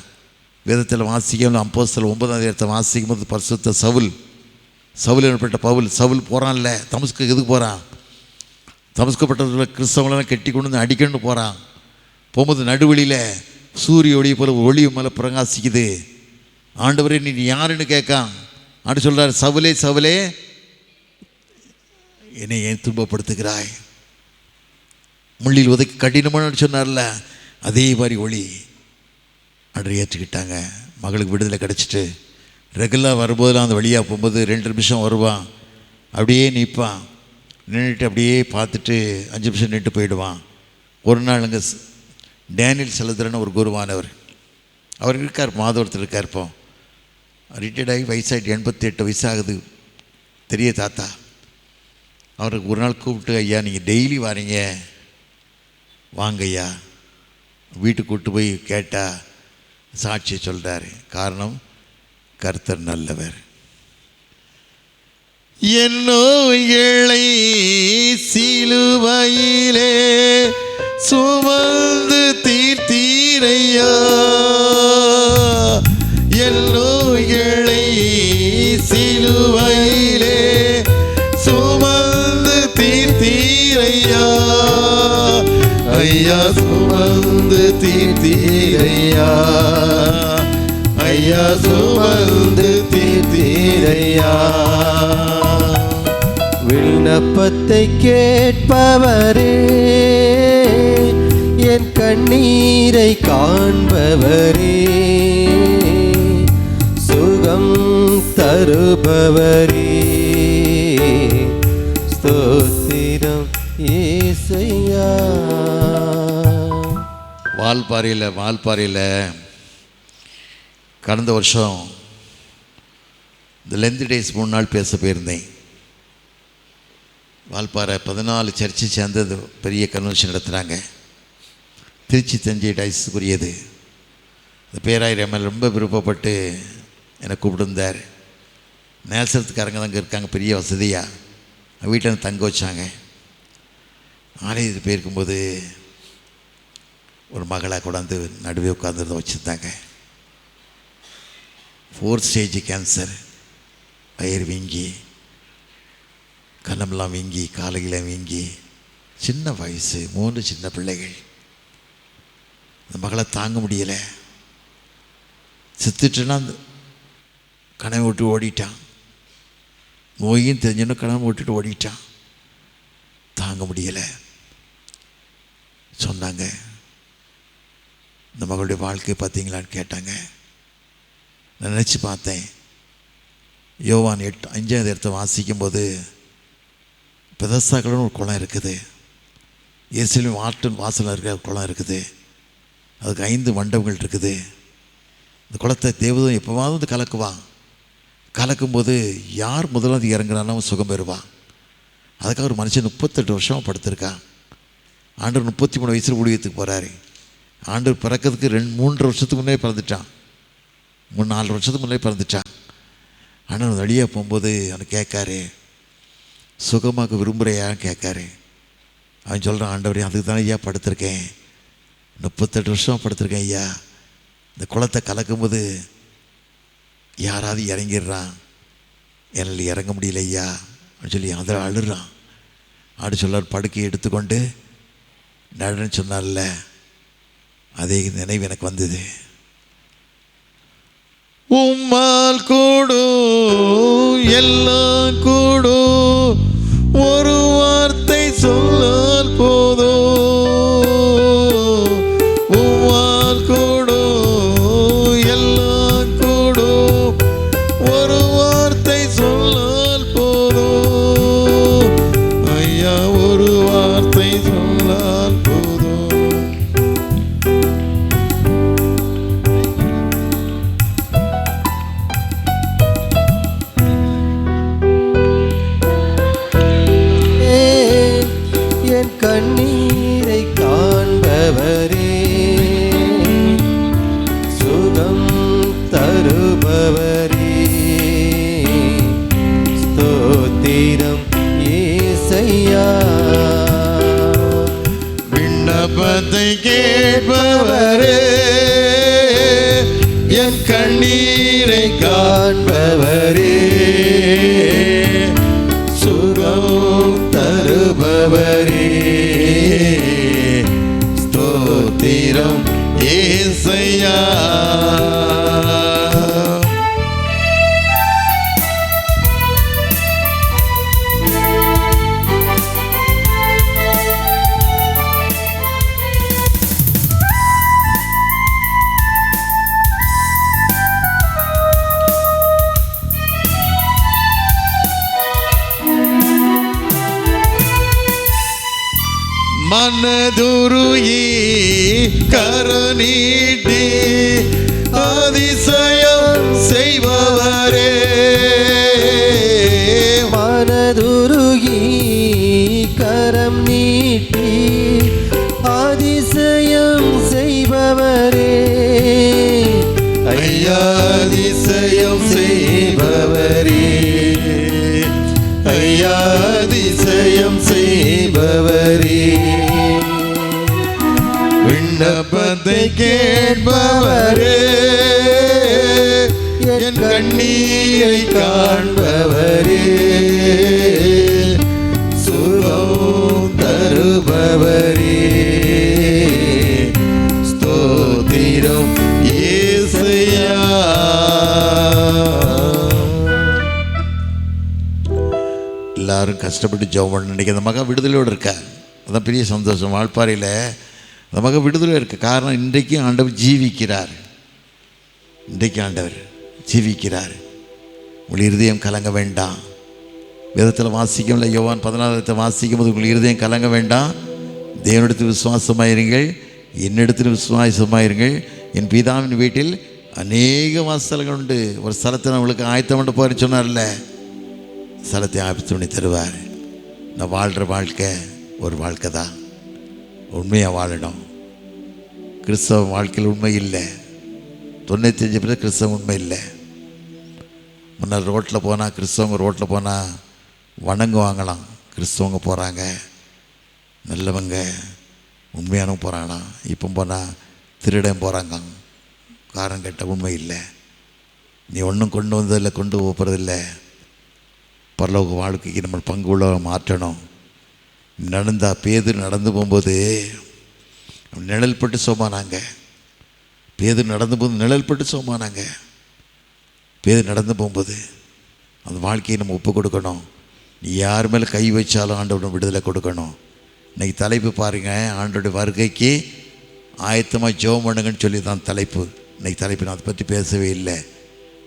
வேதத்தில் வாசிக்கும் அப்போஸ்தலர் 9 வாசிக்கும் போது பரிசுத்த சவுல் எனப்பட்ட சவுல் போகிறான்ல தமஸ்கு. எதுக்கு போகிறான்? தமஸ்கப்பட்டதுல கிறிஸ்தவங்களெல்லாம் கெட்டி கொண்டு வந்து அடிக்கணும்னு போகிறான். போகும்போது நடுவழியில் சூரிய ஒளி போல ஒளி மேலே பிரகாசிக்குது. ஆண்டவரே நீ யாருன்னு கேட்கான். ஆண்டு சொல்கிறார், சவுலே சவுலே என்னை ஏன் துன்பப்படுத்துகிறாய்? முள்ளில் உதைக்கு கடினமான சொன்னார்ல, அதே மாதிரி ஒளி அன்று ஏற்றுக்கிட்டாங்க. மகளுக்கு விடுதலை கிடச்சிட்டு ரெகுலராக வரும்போதெல்லாம் அந்த வழியாக போகும்போது 2 நிமிஷம் வருவான், அப்படியே நிற்பான். நின்றுட்டு அப்படியே பார்த்துட்டு 5 நிமிஷம் நின்று போயிடுவான். ஒரு நாள் அங்கே டேனியல் செலுத்துறன்னு ஒரு குருவானவர் அவர் இருக்கார், மாதவரத்தில் இருக்கார். இப்போ ரிட்டையர்ட் ஆகி வயசாகிட்டு 88 வயசாகுது, பெரிய தாத்தா. அவருக்கு ஒரு நாள் கூப்பிட்டு, ஐயா நீங்கள் டெய்லி வாரீங்க, வாங்க ஐயா. வீட்டுக்கு கூப்பிட்டு போய் கேட்டால் சாட்சியை சொல்கிறார். காரணம், கர்த்தர் நல்லவர். என்னோ ஏழை சிலுவையிலே சுமந்து தீர்த்தீரையா, என்னோ ஏழை சிலுவையிலே சுமந்து தீர்த்தீரையா, ஐயா சுமந்து தீர்த்தீரையா, ஐயா சுமந்து தீர்த்தீரையா. விண்ணப்பத்தை கேட்பவரே, என் கண்ணீரை காண்பவரே, சுகம் தருபவரே, ஸ்தோத்திரம் இயேசையா. வால்பாறையில் கடந்த வருஷம் இந்த லென்த் டேஸ் 3 நாள் பேச போயிருந்தேன். வால்பாறை 14 சர்ச்சு சேர்ந்து பெரிய கன்வென்ஷன் நடத்துகிறாங்க. திருச்சி தஞ்சை டைஸுக்குரியது. இந்த பேராயர் மேலே ரொம்ப விருப்பப்பட்டு என்னை கூப்பிட்டுருந்தார். நேசத்துக்காரங்க அங்கே இருக்காங்க, பெரிய வசதியாக வீட்டில் தங்க வச்சாங்க. ஆலயத்துக்கு போயிருக்கும்போது ஒரு மகளாக கொண்டாந்து நடுவே உட்காந்துருந்த வச்சுருந்தாங்க. 4th ஸ்டேஜ் கேன்சர், வயிறு வீங்கி, கண்ணமெல்லாம் வீங்கி, காலையில் வீங்கி, சின்ன வயசு, 3 சின்ன பிள்ளைகள். அந்த மகளை தாங்க முடியலை. செத்துட்டுன்னா அந்த கனவை விட்டு ஓடிட்டான். நோயும் தெரிஞ்சுன்னா கனவை விட்டுட்டு ஓடிட்டான். தாங்க முடியலை. சொன்னாங்க, இந்த மகளுடைய வாழ்க்கை பார்த்தீங்களான்னு கேட்டாங்க. நான் நினச்சி பார்த்தேன். யோவான் 5 வாசிக்கும்போது பெதஸ்தாக்களும் ஒரு குளம் இருக்குது, எருசலேம் வாசலில் இருக்கிற குளம் இருக்குது, அதுக்கு 5 மண்டபங்கள் இருக்குது. இந்த குளத்தை தேவதூதன் எப்போவாவது வந்து கலக்குவான். கலக்கும்போது யார் முதலாவது இறங்குறானோ சுகம் பெறுவான். அதுக்காக ஒரு மனுஷன் 38 வருஷமாக படுத்திருக்கான். ஆண்டவர் 33 வயசில் ஊழியத்துக்கு போகிறாரு. ஆண்டவர் பிறக்கிறதுக்கு 3 வருஷத்துக்கு முன்னே பிறந்துட்டான். 4 வருஷத்துக்கு முன்னே பிறந்துட்டான். ஆனால் வழியாக போகும்போது அவன் கேட்காரு, சுகமாக விரும்புகிறையா கேட்காரு. அவன் சொல்கிறான், ஆண்டவரே அதுக்கு தானே ஐயா படுத்திருக்கேன், 38 வருஷம் படுத்திருக்கேன் ஐயா. இந்த குளத்தை கலக்கும்போது யாராவது இறங்கிடுறான், என்னால் இறங்க முடியல ஐயா அப்படின்னு சொல்லி அதில் அழுறான். அப்படி சொல்லார், படுக்கையை எடுத்துக்கொண்டு நடன்னு சொன்னார்ல, அதே நினைவு எனக்கு வந்தது. உம்மால் கூடும் எல்லாம் கூடும், ஒரு வார்த்தை சொன்னால் போதும். உம்மால் கூடும் எல்லாம் கூடும், ஒரு வார்த்தை சொன்னால் போதும். ஐயா ஒரு வார்த்தை சொன்னால் போதும். விண்ணப்பத்தை கேட்பவரே, என் கண்ணீரை காண்பவரே, சுகம் தருபவரே, ஸ்தோத்திரம் ஏசையா. மனதுருகி கரநீட்டி அதிசயம் செய்பவரே, மனதுருகி கரம் நீட்டி அதிசயம் செய்பவரே, ஐயா அதிசயம் செய்பவரே, ஐயா அதிசயம் செய்பவரே, விண்ணப்பத்தை கேட்பவரே, என் கண்ணீரை காண்பவரே, சுகம் தருபவரே, ஸ்தோத்திரம் ஏசையா. எல்லாரும் கஷ்டப்பட்டு ஜெபம் பண்ண இன்றைக்கி அந்த மகன் விடுதலையோடு இருக்கா. அதான் பெரிய சந்தோஷம். வாழ்ப்பாறையில் அந்த மகன் விடுதலை இருக்க காரணம் இன்றைக்கு ஆண்டவர் ஜீவிக்கிறார். இன்றைக்கு ஆண்டவர் ஜீவிக்கிறார். உங்கள் இருதயம் கலங்க வேண்டாம். வேதத்தில் வாசிக்கும்ல, யோவான் 14 வாசிக்கும் போது உங்கள் இருதயம் கலங்க வேண்டாம். தேவனிடத்தில் விசுவாசமாயிருங்கள், என்னிடத்தில் விசுவாசமாயிருங்கள். என் பிதாவின் வீட்டில் அநேக வாசல்கள் உண்டு. ஒரு ஸ்தலத்தை நம்மளுக்கு ஆயத்தம் பண்ண போகிறேன்னு சொன்னார்ல, ஸ்தலத்தை ஆயத்தம் பண்ணி தருவார். நான் வாழ்கிற வாழ்க்கை ஒரு வாழ்க்கை தான். உண்மையாக வாழணும். கிறிஸ்தவ வாழ்க்கையில் உண்மை இல்லை. 95% கிறிஸ்தவம் உண்மை இல்லை. முன்னர் ரோட்டில் போனால் கிறிஸ்தவங்க ரோட்டில் போனால் வணங்குவாங்களாம். கிறிஸ்தவங்க போகிறாங்க, நல்லவங்க உண்மையானவங்க போகிறாங்களாம். இப்போ போனால் திருடன் போகிறாங்க. காரணம் கேட்ட உண்மை இல்லை. நீ ஒன்றும் கொண்டு வந்ததில்லை, கொண்டு போகிறதில்லை. பரலோக வாழ்க்கைக்கு நம்ம பங்கு உள்ள மாற்றணும். பேதுரு நடந்து போகும்போது நிழல் பட்டு சோமானாங்க. பேதுரு நடந்து போது நிழல் பட்டு சோமானாங்க. பேதுரு நடந்து போகும்போது அந்த வாழ்க்கையை நம்ம ஒப்பு கொடுக்கணும். நீ யார் மேலே கை வச்சாலும் ஆண்டவருடைய விடுதலை கொடுக்கணும். இன்றைக்கி தலைப்பு பாருங்கள், ஆண்டவருடைய வருகைக்கு ஆயத்தமாக ஜெபம் பண்ணுங்கன்னு சொல்லி தான் தலைப்பு. இன்றைக்கி தலைப்பு நான் அதை பற்றி பேசவே இல்லை.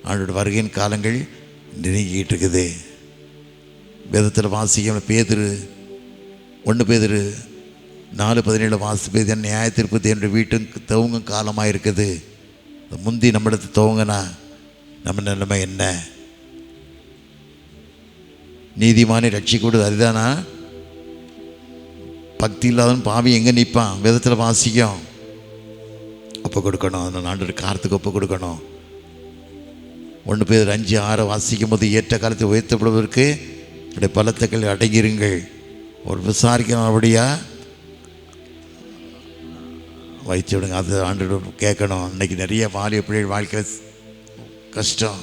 ஆண்டவருடைய வருகையின் காலங்கள் நெருங்கிட்டு இருக்குது. வேதத்தில் வாசிக்க பேதுரு 1 பேதுரு 4:17 வாசிப்பது, என் நியாயத்திற்பது என்னுடைய வீட்டுக்கு துவங்கும் காலமாக இருக்குது. முந்தி நம்மிடத்து துவங்கினா நம்ம நிலைமை என்ன? நீதிமானை ரட்சிக்கூடாது, அதுதானா? பக்தி இல்லாதவன் பாவி எங்கே நிற்பான்? வேதத்தில் வாசிக்கும். ஒப்பு கொடுக்கணும். அந்த ஆண்டவருடைய காரத்துக்கு ஒப்பு கொடுக்கணும். 1 பேதுரு 5:6 வாசிக்கும் போது, ஏற்ற காலத்தை உயர்த்தப்படுவதற்கு இப்படி பலத்தக்கள் அடங்கிருங்கள். ஒரு விசாரிக்கிறபடியா வைத்து விடுங்க. அது ஆண்டு கேட்கணும். இன்றைக்கி நிறைய வாலிய பிள்ளைகள் வாழ்க்கையில் கஷ்டம்.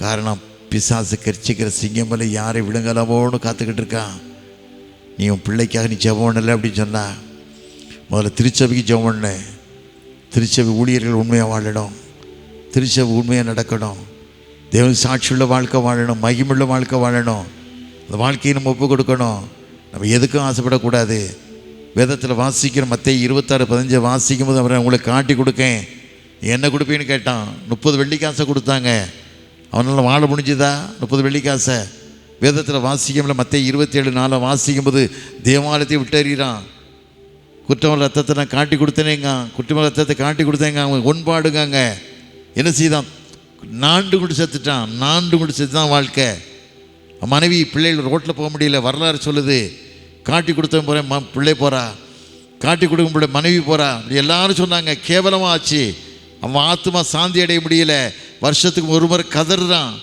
காரணம், பிசாசு கரிச்சிக்கிற சிங்கம் மேலே யாரை விழுங்கலாமோன்னு காத்துக்கிட்டு இருக்கான். நீ உன் பிள்ளைக்காக நீ ஜெபம் பண்ணலை அப்படின்னு சொன்னா, முதல்ல திருச்சபைக்கு ஜெபம் பண்ண. திருச்சபை ஊழியர்கள் உண்மையாக வாழணும். திருச்சபை உண்மையாக நடக்கணும். தேவன் சாட்சியுள்ள வாழ்க்கை வாழணும். மகிமுள்ள வாழ்க்கை வாழணும். அந்த வாழ்க்கையை நம்ம ஒப்பு கொடுக்கணும். நம்ம எதுக்கும் ஆசைப்படக்கூடாது. வேதத்தில் வாசிக்கிற மத்தேயு 26:15 வாசிக்கும் போது அவரை உங்களை காட்டி கொடுக்கேன், என்ன கொடுப்பேன்னு கேட்டான். 30 வெள்ளிக்காசை கொடுத்தாங்க. அவனால் வாழ முடிஞ்சுதா? 30 வெள்ளிக்காசை. வேதத்தில் வாசிக்கும்ல, மத்தேயு 27:4 வாசிக்கும் போது தேவாலயத்தை விட்டறிகிறான். குற்றமல்ல ரத்தத்தை நான் காட்டி கொடுத்தேனேங்க, குற்றமல்ல ரத்தத்தை காட்டி கொடுத்தேங்க. அவங்க ஒன்பாடுங்க. என்ன செய்தான்? நாண்டு கொண்டு செத்துட்டான். நாண்டு கொண்டு செத்து தான் வாழ்க்கை. மனைவி பிள்ளைகள் ரோட்டில் போக முடியல. வரலாறு சொல்லுது, காட்டி கொடுத்தவன் போகிறேன், பிள்ளை போகிறா, காட்டி கொடுக்கும் பிள்ளை மனைவி போகிறா. இப்படி எல்லாரும் சொன்னாங்க. கேவலமாக ஆச்சு. அவன் ஆத்மா சாந்தி அடைய முடியல. வருஷத்துக்கு ஒரு முறை கதறான்.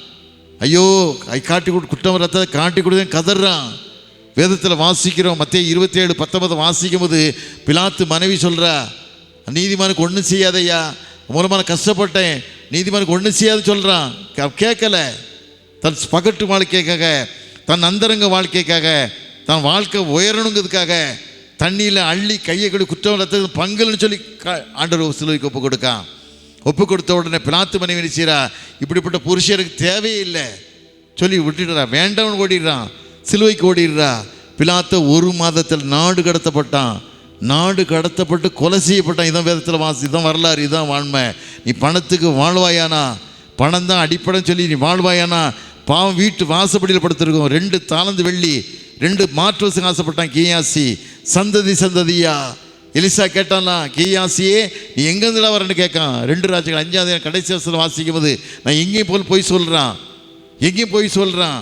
ஐயோ, காட்டி கொடு, குற்றம் ரத்தத்தை காட்டி கொடுத்தேன் கதறான். வேதத்தில் வாசிக்கிறோம். மத்தேயு 27:19 வாசிக்கும் போது பிலாத்து மனைவி சொல்கிறா, நீதிமானுக்கு ஒன்றும் செய்யாதையா, மூலமாக கஷ்டப்பட்டேன், நீதிமானுக்கு ஒன்றும் செய்யாது சொல்கிறான். கேட்கல. தன் பகட்டு வாழ்க்கைக்காக, தன் அந்தரங்க வாழ்க்கைக்காக, தன் வாழ்க்கை உயரணுங்கிறதுக்காக தண்ணியில் அள்ளி கையை கொடு குற்றம் பங்குன்னு சொல்லி ஆண்டவர் சிலுவைக்கு ஒப்பு கொடுக்கான். ஒப்பு கொடுத்த உடனே பிலாத்து மனைவி செய்கிறா, இப்படிப்பட்ட புருஷருக்கு தேவையே இல்லை சொல்லி விட்டுடுறா, வேண்டவன் ஓடிடுறான், சிலுவைக்கு ஓடிடுறா. பிலாத்து 1 மாதத்தில் நாடு கடத்தப்பட்டான். நாடு கடத்தப்பட்டு கொலை செய்யப்பட்டான். இதான் வேதத்தில் இதான் வரலாறு, இதான் வாழ்மை. நீ பணத்துக்கு வாழ்வாயானா, பணம் தான் அடிப்படைன்னு சொல்லி நீ வாழ்வாயானா, பாவம் வீட்டு வாசப்படியில் படுத்திருக்கோம். 2 தாலந்து வெள்ளி 2 மாற்று வசங்க ஆசைப்பட்டான் கியாசி. சந்ததியா எலிசா கேட்டானா, கியாசியே நீ எங்கேருந்துடா வரேன்னு கேட்கான். 2 ராஜ்யங்கள் 5ஆவது கடைசி வருஷத்தில் வாசிக்கும் போது நான் எங்கேயும் போய் சொல்கிறான், எங்கேயும் போய் சொல்கிறான்.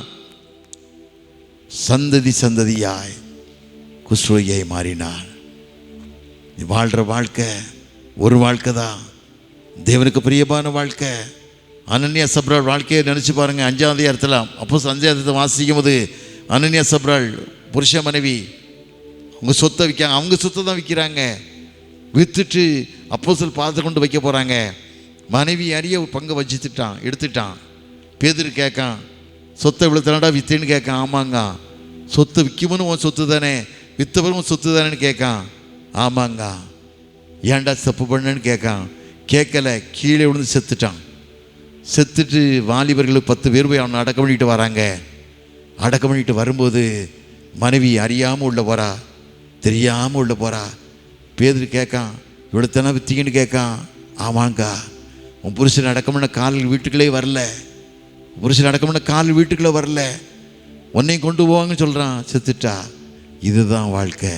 சந்ததியாய் குஸ்ரோயை மாறினான். நீ வாழ்கிற வாழ்க்கை ஒரு வாழ்க்கை தான், தேவனுக்கு பிரியமான வாழ்க்கை. அனன்யா சப்ரால் வாழ்க்கையை நினச்சி பாருங்கள். 5ஆம் அதிகாரத்தில் அப்போஸ்தலர் 5ஆம் அதிகாரத்தை வாசிக்கும் போது அனன்யா சப்ரால் புருஷ மனைவி அவங்க சொத்தை விற்காங்க. அவங்க சொத்தை தான் விற்கிறாங்க. விற்றுட்டு அப்போஸ்தலர் பாதத்தை கொண்டு வைக்க போகிறாங்க. மனைவி அறிய பங்கை எடுத்துட்டான். பேதுரு கேட்கான், சொத்தை இவ்வளோ தானடா விற்றுன்னு கேட்கான். ஆமாங்க. சொத்தை விற்கும்னு உன் சொத்து தானே, விற்றவரும் உன் சொத்து தானேன்னு கேட்கான். ஆமாங்க. ஏன்டா தப்பு பண்ணேன்னு கேட்கான். கேட்கல, கீழே விழுந்து செத்துட்டான். செத்துட்டு வாலிபர்களுக்கு 10 பேர் போய் அவனை அடக்கம் பண்ணிட்டு வராங்க. அடக்கம் பண்ணிட்டு வரும்போது மனைவி அறியாமல் உள்ள போகிறா, தெரியாமல் உள்ள போகிறா. பேதுரு கேட்கான், இவ்வளோத்தானே விற்றீங்கன்னு கேட்கான். ஆமாங்க. உன் புருஷன் அடக்கம் பண்ண கால் வீட்டுக்குள்ளே வரல, புருஷன் அடக்கம் பண்ண கால் வீட்டுக்குள்ளே வரல, உன்னையும் கொண்டு போவாங்கன்னு சொல்கிறான். செத்துட்டா. இதுதான் வாழ்க்கை.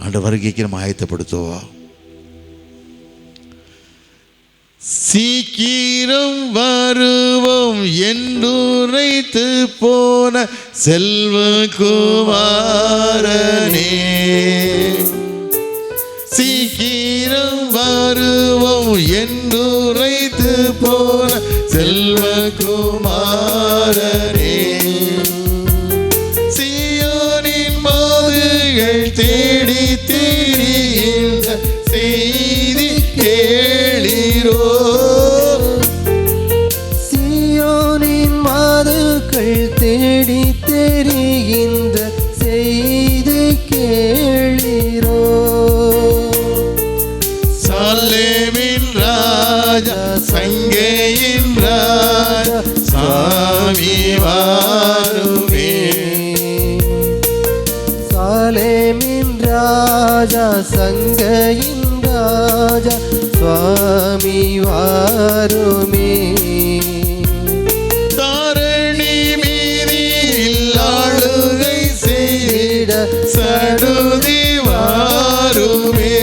ஆண்டவர் வருகைக்கு நம்ம ஆயத்தப்படுத்துவோம். சீக்கிரம் வருவோம் என்றுரைத்து போன செல்வகுமாரனே, சீக்கிரம் வருவோம் என்றுரைத்து போன செல்வகுமாரனே, சீயோனின் மாதுகள் தேடி திரிகின்ற செய்தி கேளீரோ, சீயோனின் மாதுக்கள் தேடி தெரிகின்ற செய்தி கேளீரோ, சாலேமின் ராஜா சங்கையின் ராஜா சாமி வாருமே, சாலேமின் ராஜா சங்கையின் ராஜா சுவாமி வாருமே, தாரணி மீதில் ஆளுகை செய்த சடுதி வாருமே,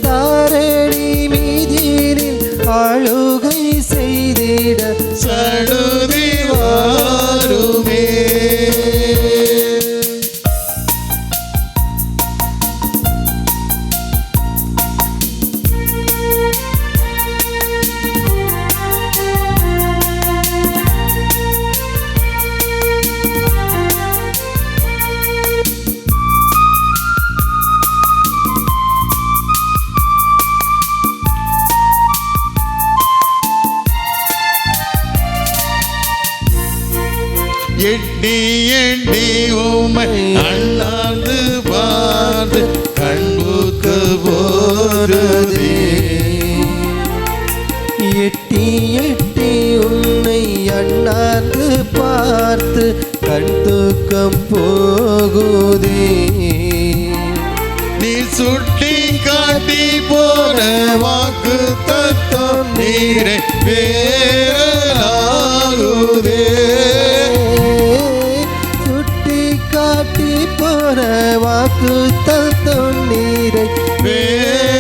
தாரணி மீதினில் ஆளுகை செய்திட சடுதி வாருமே. எண்ணி எண்ணி உம்மை அண்ணாந்து பார்த்து கண்புக்கு போருதே, எட்டி எட்டி உன்னை அண்ணாந்து பார்த்து கண் தூக்கம் போகுதே, நீ சுட்டி காட்டி போன வாக்கு தத்தம் நீரை வேறலாகுதே, சுட்டி காட்டி போற வாக்கு தத்தம் நீரை வேறலாகுதே,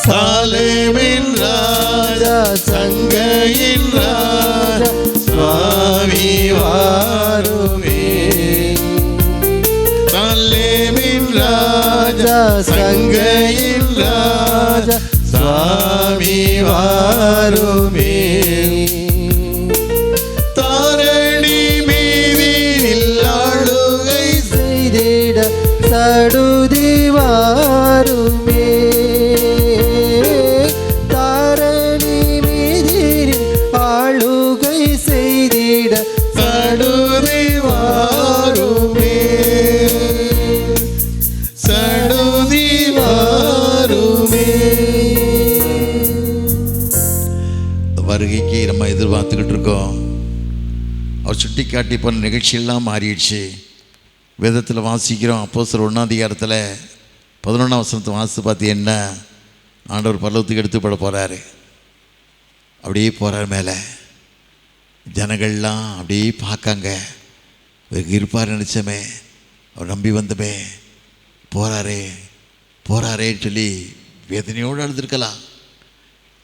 சாலேமின் ராஜா சங்கையின் ராஜா சுவாமி வாருமே, சாலேமின் ராஜா சங்கையின் ராஜா சுவாமி வாருமே, சடுதி வாருமே தாரணி மீதிரில் ஆளுகை செய்திட சடுதி வாருமே சடுதி வாருமே. வருகைக்கு நம்ம எதிர்பார்த்துக்கிட்டு இருக்கோம். அவர் சுட்டி காட்டி போன நிகழ்ச்சியெல்லாம் மாறிடுச்சு. வேதத்தில் வாசிக்கிறோம். அப்போஸ்தலர் 1ஆம் அதிகாரத்தில் 11ஆம் வசனத்தை வாசித்து பார்த்தீங்கன்னா ஆண்டவர் பரலோகத்துக்கு எடுத்து போட போகிறாரு. அப்படியே போகிறார் மேலே. ஜனங்கள்லாம் அப்படியே பார்க்காங்க. இவருக்கு இருப்பார் நினச்சமே, அவர் நம்பி வந்தமே, போகிறாரேன்னு சொல்லி வேதனையோடு அழுதுருக்கலாம்.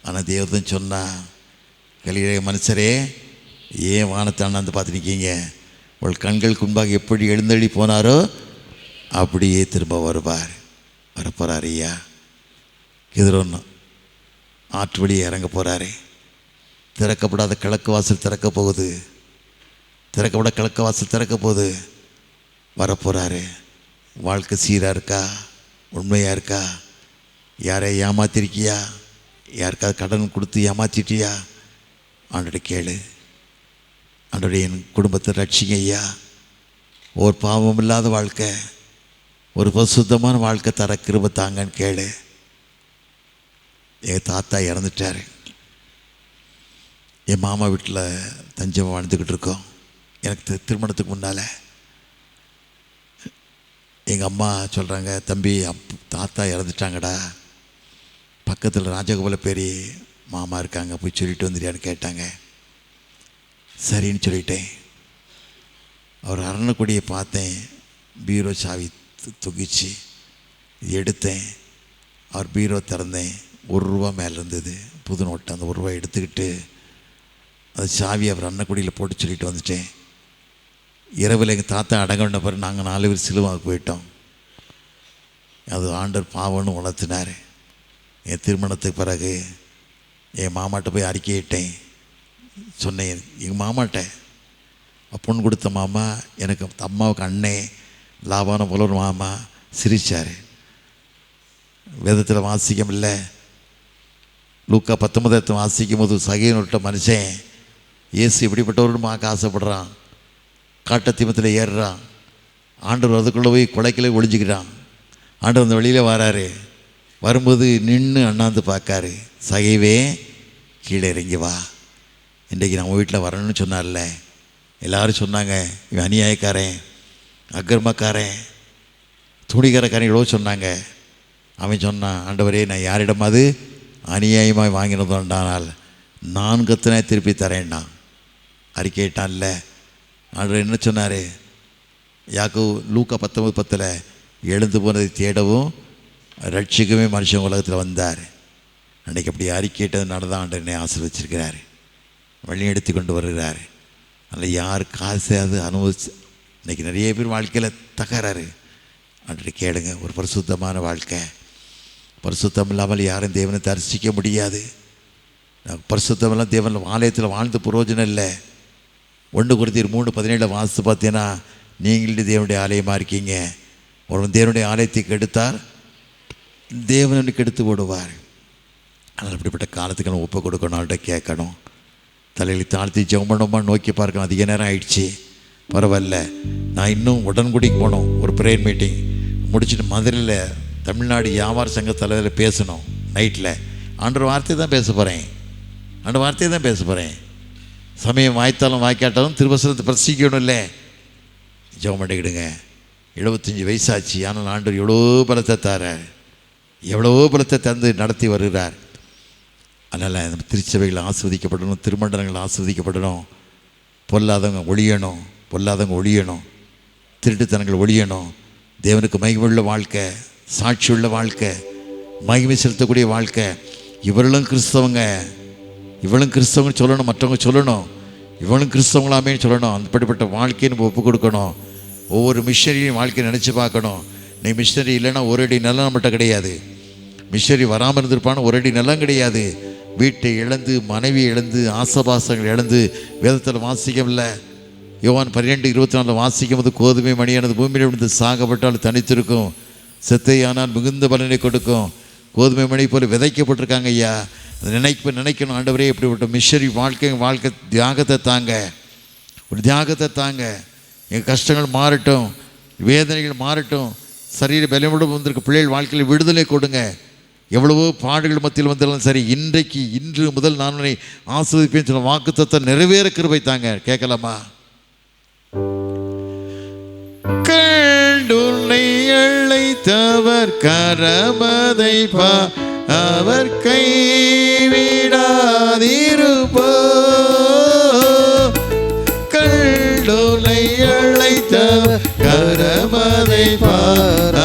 ஆனால் தேவதன் சொன்னா, கலிலேய மனுஷரே ஏன் வானத்தை அண்ணாந்து பார்த்து நிற்கீங்க? உங்கள் கண்களுக்கு முன்பாக எப்படி எழுந்தள்ளி போனாரோ அப்படியே திரும்ப வருவார். வரப்போகிறார் ஐயா. எதிரொன்று ஆற்று வழியே இறங்க போகிறாரு. திறக்கப்படாத கிழக்கு வாசல் திறக்க போகுது. திறக்கப்பட கிழக்கு வாசல் திறக்க போகுது. வரப்போகிறாரு. வாழ்க்கை சீராக இருக்கா? உண்மையாக இருக்கா? யாரை ஏமாத்திருக்கியா? யாருக்காவது கடன் கொடுத்து ஏமாற்றிட்டியா? ஆண்டோட கேளு. ஆண்டோடைய என் குடும்பத்தை ரட்சிங்க ஐயா. ஒரு பாவம் இல்லாத வாழ்க்கை, ஒரு பரிசுத்தமான வாழ்க்கை தர கிருபை தாங்கன்னு கேளு. எங்கள் தாத்தா இறந்துட்டார். என் மாமா வீட்டில் தஞ்சமாக வாழ்ந்துக்கிட்டு இருக்கோம். எனக்கு திருமணத்துக்கு முன்னால் எங்கள் அம்மா சொல்கிறாங்க, தம்பி தாத்தா இறந்துட்டாங்கடா, பக்கத்தில் ராஜகோபாலப்பேரி மாமா இருக்காங்க, போய் சொல்லிட்டு வந்துடுறியான்னு கேட்டாங்க. சரின்னு சொல்லிட்டேன். அவர் அரண்மனைக்குடியை பார்த்தேன். பீரோ சாவி தூக்கிச்சு எடுத்தேன். அவர் பீரோ திறந்தேன். ₹1 மேலே இருந்தது, புது நோட்டு. அந்த ₹1 எடுத்துக்கிட்டு அந்த சாவி அவர் அன்னக்குடியில் போட்டு சொல்லிட்டு வந்துட்டேன். இரவில் எங்கள் தாத்தா அடங்கின பிறகு நாங்கள் 4 பேர் சிலுவாவுக்கு போயிட்டோம். அது ஆண்டவர் பாவம்னு உணர்த்தினார். என் திருமணத்துக்கு பிறகு என் மாமாட்ட போய் அறிக்கையிட்டேன். சொன்னேன், எங்கள் மாமாட்ட பொண்ணு கொடுத்த மாமா எனக்கு அம்மாவுக்கு அண்ணே லாபான போல ஒரு மாமா சிரித்தார். வேதத்தில் வாசிக்கம் இல்லை, லூக்கா 19 வாசிக்கும் போது சகையனுட்ட மனுஷன் இயேசு இப்படிப்பட்டவரும் பார்க்க ஆசைப்படுறான். காட்டத்தீமத்தில் ஏறுறான். ஆண்டவர் அதுக்குள்ளே போய் குலைக்கில ஒளிஞ்சிக்கிறான். ஆண்டவர் அந்த வெளியில் வராரு. வரும்போது நின்று அண்ணாந்து பார்க்காரு. சகைவே கீழே இறங்கி வா, இன்றைக்கி நம்ம வீட்டில் வரணும்னு சொன்னார்ல. எல்லோரும் சொன்னாங்க, இவன் அநியாயக்காரன், அக்கிரமக்காரன், துணிகரக்காரன் எவ்வளோ சொன்னாங்க. அவன் சொன்னான், ஆண்டவரே நான் யாரிடமாவது அநியாயமாக வாங்கினதுண்டானால் நான் கத்துனே திருப்பி தரேன்னா அறிக்கையிட்டான்ல. ஆண்டவர் என்ன சொன்னார்? லூக்கா 19:10 எழுந்து போனதை தேடவும் ரட்சிக்கவே மனுஷன் உலகத்தில் வந்தார். அன்றைக்கி அப்படி அறிக்கையிட்டது நடந்தான். ஆண்டவர் என்னை ஆசீர்வதிச்சிருக்கிறார், வழி எடுத்து கொண்டு வருகிறார். அதில் யார் காசாவது அனுபவிச்சு இன்றைக்கி நிறைய பேர் வாழ்க்கையில் தகராறு. அன்றைக்கு கேளுங்க, ஒரு பரிசுத்தமான வாழ்க்கை. பரிசுத்தம் இல்லாமல் யாரும் தேவனை தரிசிக்க முடியாது. பரிசுத்தமெல்லாம் தேவன் ஆலயத்தில் வாழ்ந்து புரோஜனம் இல்லை. 1 Corinthians 3:17 வாசித்து பார்த்தீங்கன்னா, நீங்களே தேவனுடைய ஆலயமாக இருக்கீங்க. ஒருவன் தேவனுடைய ஆலயத்தை கெடுத்தார், தேவனை கெடுத்து போடுவார். அதனால் அப்படிப்பட்ட காலத்துக்கு நம்ம ஒப்பு கொடுக்கணும், அவர்கிட்ட கேட்கணும். தலையில் தாழ்த்தி ஜெபம் பண்ணோமா நோக்கி பார்க்கணும். அதிக நேரம் ஆயிடுச்சு, பரவாயில்ல, நான் இன்னும் உடன்குடிக்கு போகணும். ஒரு ப்ரேயர் மீட்டிங் முடிச்சுட்டு மதுரையில் தமிழ்நாடு வியாபார சங்க தலைவரில் பேசணும். நைட்டில் ஆண்டவர் வார்த்தை தான் பேச போகிறேன். ஆண்டவர் வார்த்தையை தான் பேச போகிறேன். சமயம் வாய்த்தாலும் வாய்க்காட்டாலும் திருவசனத்தை பிரசிக்கணும். இல்லை, ஜெபம் பண்ணிக்கிடுங்க. 75 வயசாச்சு, ஆனால் ஆண்டவர் எவ்வளோ பலத்தை தாரார், எவ்வளவோ பலத்தை தந்து நடத்தி வருகிறார். அதனால் நம்ம திருச்சபைகள் ஆஸ்வதிக்கப்படணும், திருமண்டலங்கள் ஆஸ்வதிக்கப்படணும். பொல்லாதவங்க ஒழியணும், திருட்டுத்தனங்கள் ஒழியணும். தேவனுக்கு மகிமையுள்ள வாழ்க்கை, சாட்சியுள்ள வாழ்க்கை, மகிமை செலுத்தக்கூடிய வாழ்க்கை. இவர்களும் கிறிஸ்தவங்க சொல்லணும், மற்றவங்க சொல்லணும், இவனும் கிறிஸ்தவங்களாமே சொல்லணும். அப்படிப்பட்ட வாழ்க்கையை நம்ம ஒப்புக் கொடுக்கணும். ஒவ்வொரு மிஷனரியும் வாழ்க்கையை நினச்சி பார்க்கணும். நீ மிஷனரி இல்லைன்னா ஒரு அடி நிலம் நம்மகிட்ட கிடையாது. மிஷனரி வராமல் இருந்திருப்பான்னு ஒரு அடி நிலம் கிடையாது. வீட்டை இழந்து, மனைவி இழந்து, ஆசபாசங்கள் இழந்து, வேதத்தில் வாசிக்கவில்லை. யோவான் 12:24 வாசிக்கும் போது, கோதுமை மணியானது பூமியில் விழுந்து சாகப்பட்டால் தனித்திருக்கும், செத்தையானால் மிகுந்த பலனை கொடுக்கும். கோதுமை மணி போல் விதைக்கப்பட்டிருக்காங்க ஐயா. அதை நினைக்கணும் ஆண்டவரே, இப்படிப்பட்ட மிஷனரி வாழ்க்கை தியாகத்தை தாங்க, ஒரு தியாகத்தை தாங்க. எங்கள் கஷ்டங்கள் மாறட்டும், வேதனைகள் மாறட்டும், சரீர பலமுடன் வந்திருக்க பிள்ளைகள் வாழ்க்கையில் விடுதலை கொடுங்க. எவ்வளவோ பாடுகள் மத்தியில் வந்தாலும் சரி, இன்று முதல் நான் உன்னை ஆஸ்வதிப்பேன்னு சொன்ன வாக்குத்தத்தத்தை நிறைவேற கிருபை தாங்க. கேட்கலாமா? கண்டுன்னை அழைத்தவர் கரமதை பா, அவர் கைவிடாதிருப்போ. கண்டுன்னை அழைத்தவர் கரமதை பா,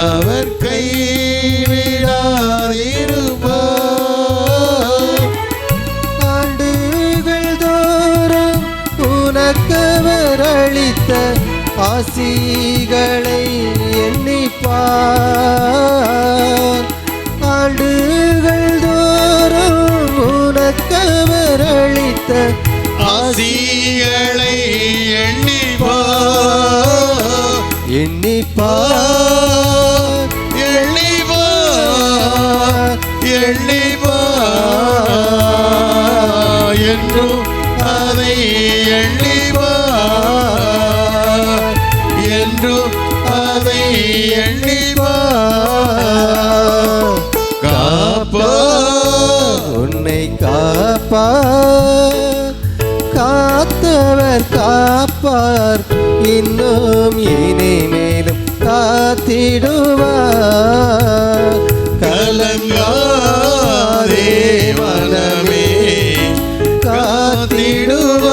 அவர் கைவிடாதிருப்போ. ஆண்டுகள் தோறும் உனக்கவர் அளித்த ஆசிகளை எண்ணிப்பார். ஆண்டுகள் தோறும் உனக்கவர் அளித்த ஆசிகளை எண்ணிப்பார். எண்ணிப்பார் எண்ணிப்பார் எண்ணிப்பார் என்றும் அதை எண்ணிப்பார், என்றும் அதை எண்ணிப்பார். காப்பார் உன்னை காப்பார், காத்தவர் காப்பார், இன்னும் இனிமேலும் காத்திடுவார். கலங்காதே மனமே, காத்திடுவார்.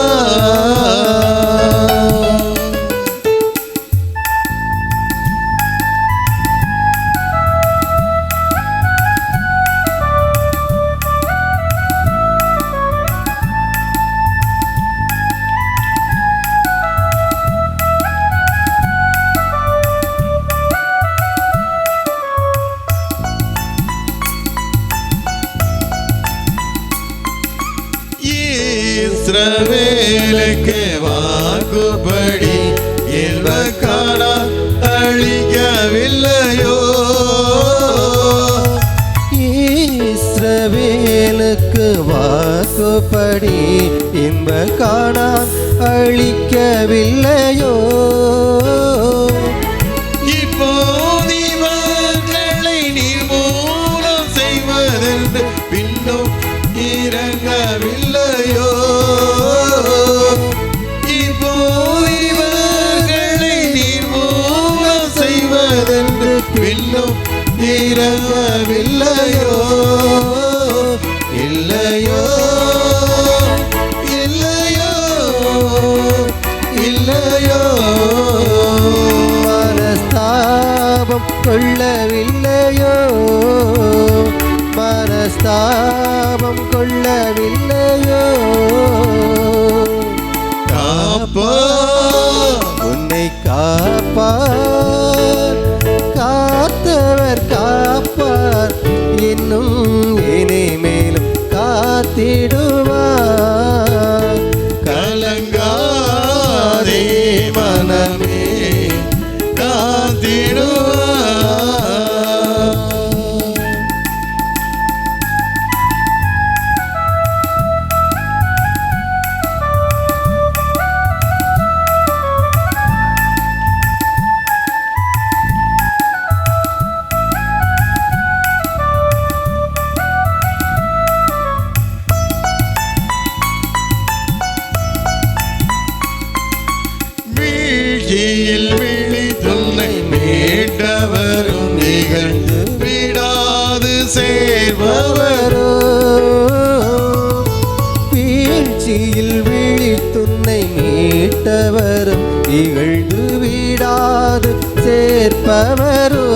இஸ்ரவேலுக்கு வாக்குப்படி இல்வக்கானா அழிக்கவில்லையோ. இஸ்ரவேலுக்கு வாக்குப்படி இன்ப காணான் அழிக்கவில்லையோ. இப்போது இவர்களை நிர்மூலம் செய்வதென்று பின்னும் இறங்கவில்லையோ. இப்போது இவர்களை நிர்மூலம் செய்வதென்று பின்னும் இறங்கவில்லையோ. இல்லையோ இல்லையோ இல்லையோ. மனஸ்தாபம் கொள்ளவில்லையோ, மனஸ்தாபம் கொள்ளவில்லையோ. காப்பார் உன்னை காப்பார், காத்தவர் காப்பார், இன்னும் இனிமேலும் காத்திடுவார். கலங்காதே மனமே, காத்திடுவார். வீழ்ச்சியில் விழித்துன்னை மீட்டவரும் நிகழ்ந்து விடாது சேர்பவரோ. வீழ்ச்சியில் விழித்துன்னை மீட்டவரும் இகழ்ந்து விடாது சேர்ப்பவரோ.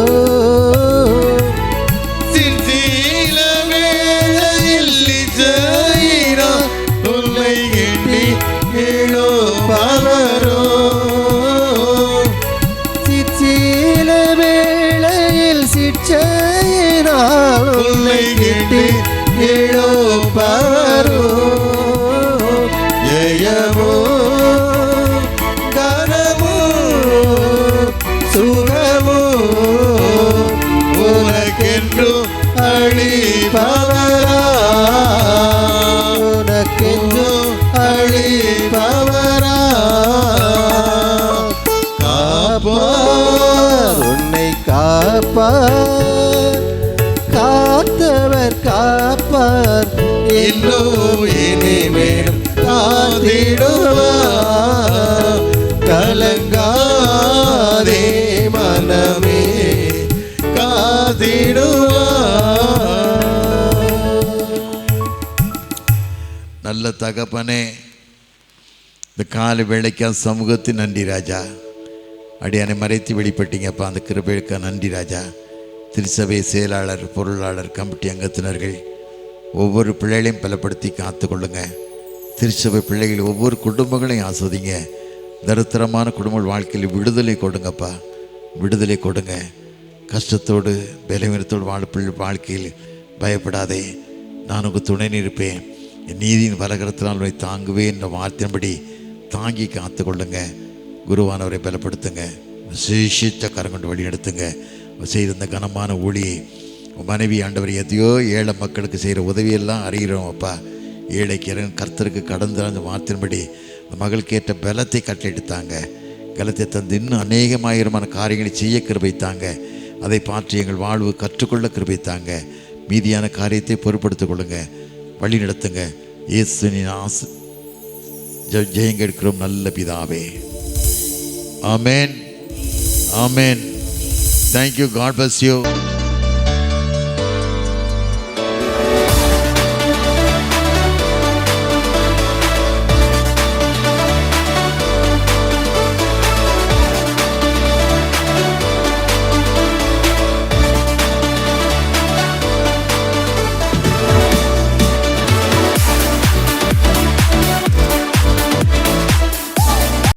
சிற்சில வேளையில் நிச்சயினார் உன்னை எண்ணி எழுப்பவரோ. சிற்சில வேளையில் சிற்சையினால் உன்னை கிட்டி எழுப்பவரோ. ஜெயமோ கனமோ சுகமோ காப்பார், காத்தவர் காப்பார், இன்னும் இனிமேலும் காத்திடுவார். கலங்காதே மனமே, காத்திடுவார். நல்ல தகப்பனே, இந்த கால வேளைக்கா சமூகத்தின் நன்றி ராஜா. அடியானை மறைத்து வெளிப்பட்டீங்கப்பா, அந்த கிருபைக்கு நன்றி ராஜா. திருச்சபை செயலாளர், பொருளாளர், கமிட்டி அங்கத்தினர்கள் ஒவ்வொரு பிள்ளைகளையும் பலப்படுத்தி காத்து கொள்ளுங்க. திருச்சபை பிள்ளைகள் ஒவ்வொரு குடும்பங்களையும் ஆஸ்வதிங்க. தரித்திரமான குடும்ப வாழ்க்கையில் விடுதலை கொடுங்கப்பா, விடுதலை கொடுங்க. கஷ்டத்தோடு பலவீனத்தோடு வாழ்க்கையில் பயப்படாதே, நான் உங்கள் துணை இருப்பேன், என் நீதியின் வலகரத்தினால் உன்னை தாங்குவேன் என்ற வார்த்தையின்படி தாங்கி காத்து கொள்ளுங்க. குருவானவரை பலப்படுத்துங்க, விசேஷித்த கரம் கொண்டு வழி எடுத்துங்க. செய்திருந்த கனமான ஊழியை மனைவி ஆண்டவர் எதையோ ஏழை மக்களுக்கு செய்கிற உதவியெல்லாம் அறிகிறோம் அப்பா. ஏழைக்கு இறங்க கர்த்தருக்கு கடந்த அந்த வார்த்தையின்படி அந்த மகளுக்கு ஏற்ற பலத்தை கட்டளையிட்டாங்க. கலத்தை தந்து இன்னும் அநேகமாயிரமான காரியங்களை செய்ய கிருபைத்தாங்க. அதை பார்த்து எங்கள் வாழ்வு கற்றுக்கொள்ள கிருபைத்தாங்க. மீதியான காரியத்தை பொறுப்படுத்திக் கொள்ளுங்க, வழி நடத்துங்க. இயேசுவின் ஜெயங்கெடுக்கிறோம் நல்ல பிதாவே. ஆமென், ஆமென். Thank you. God bless you.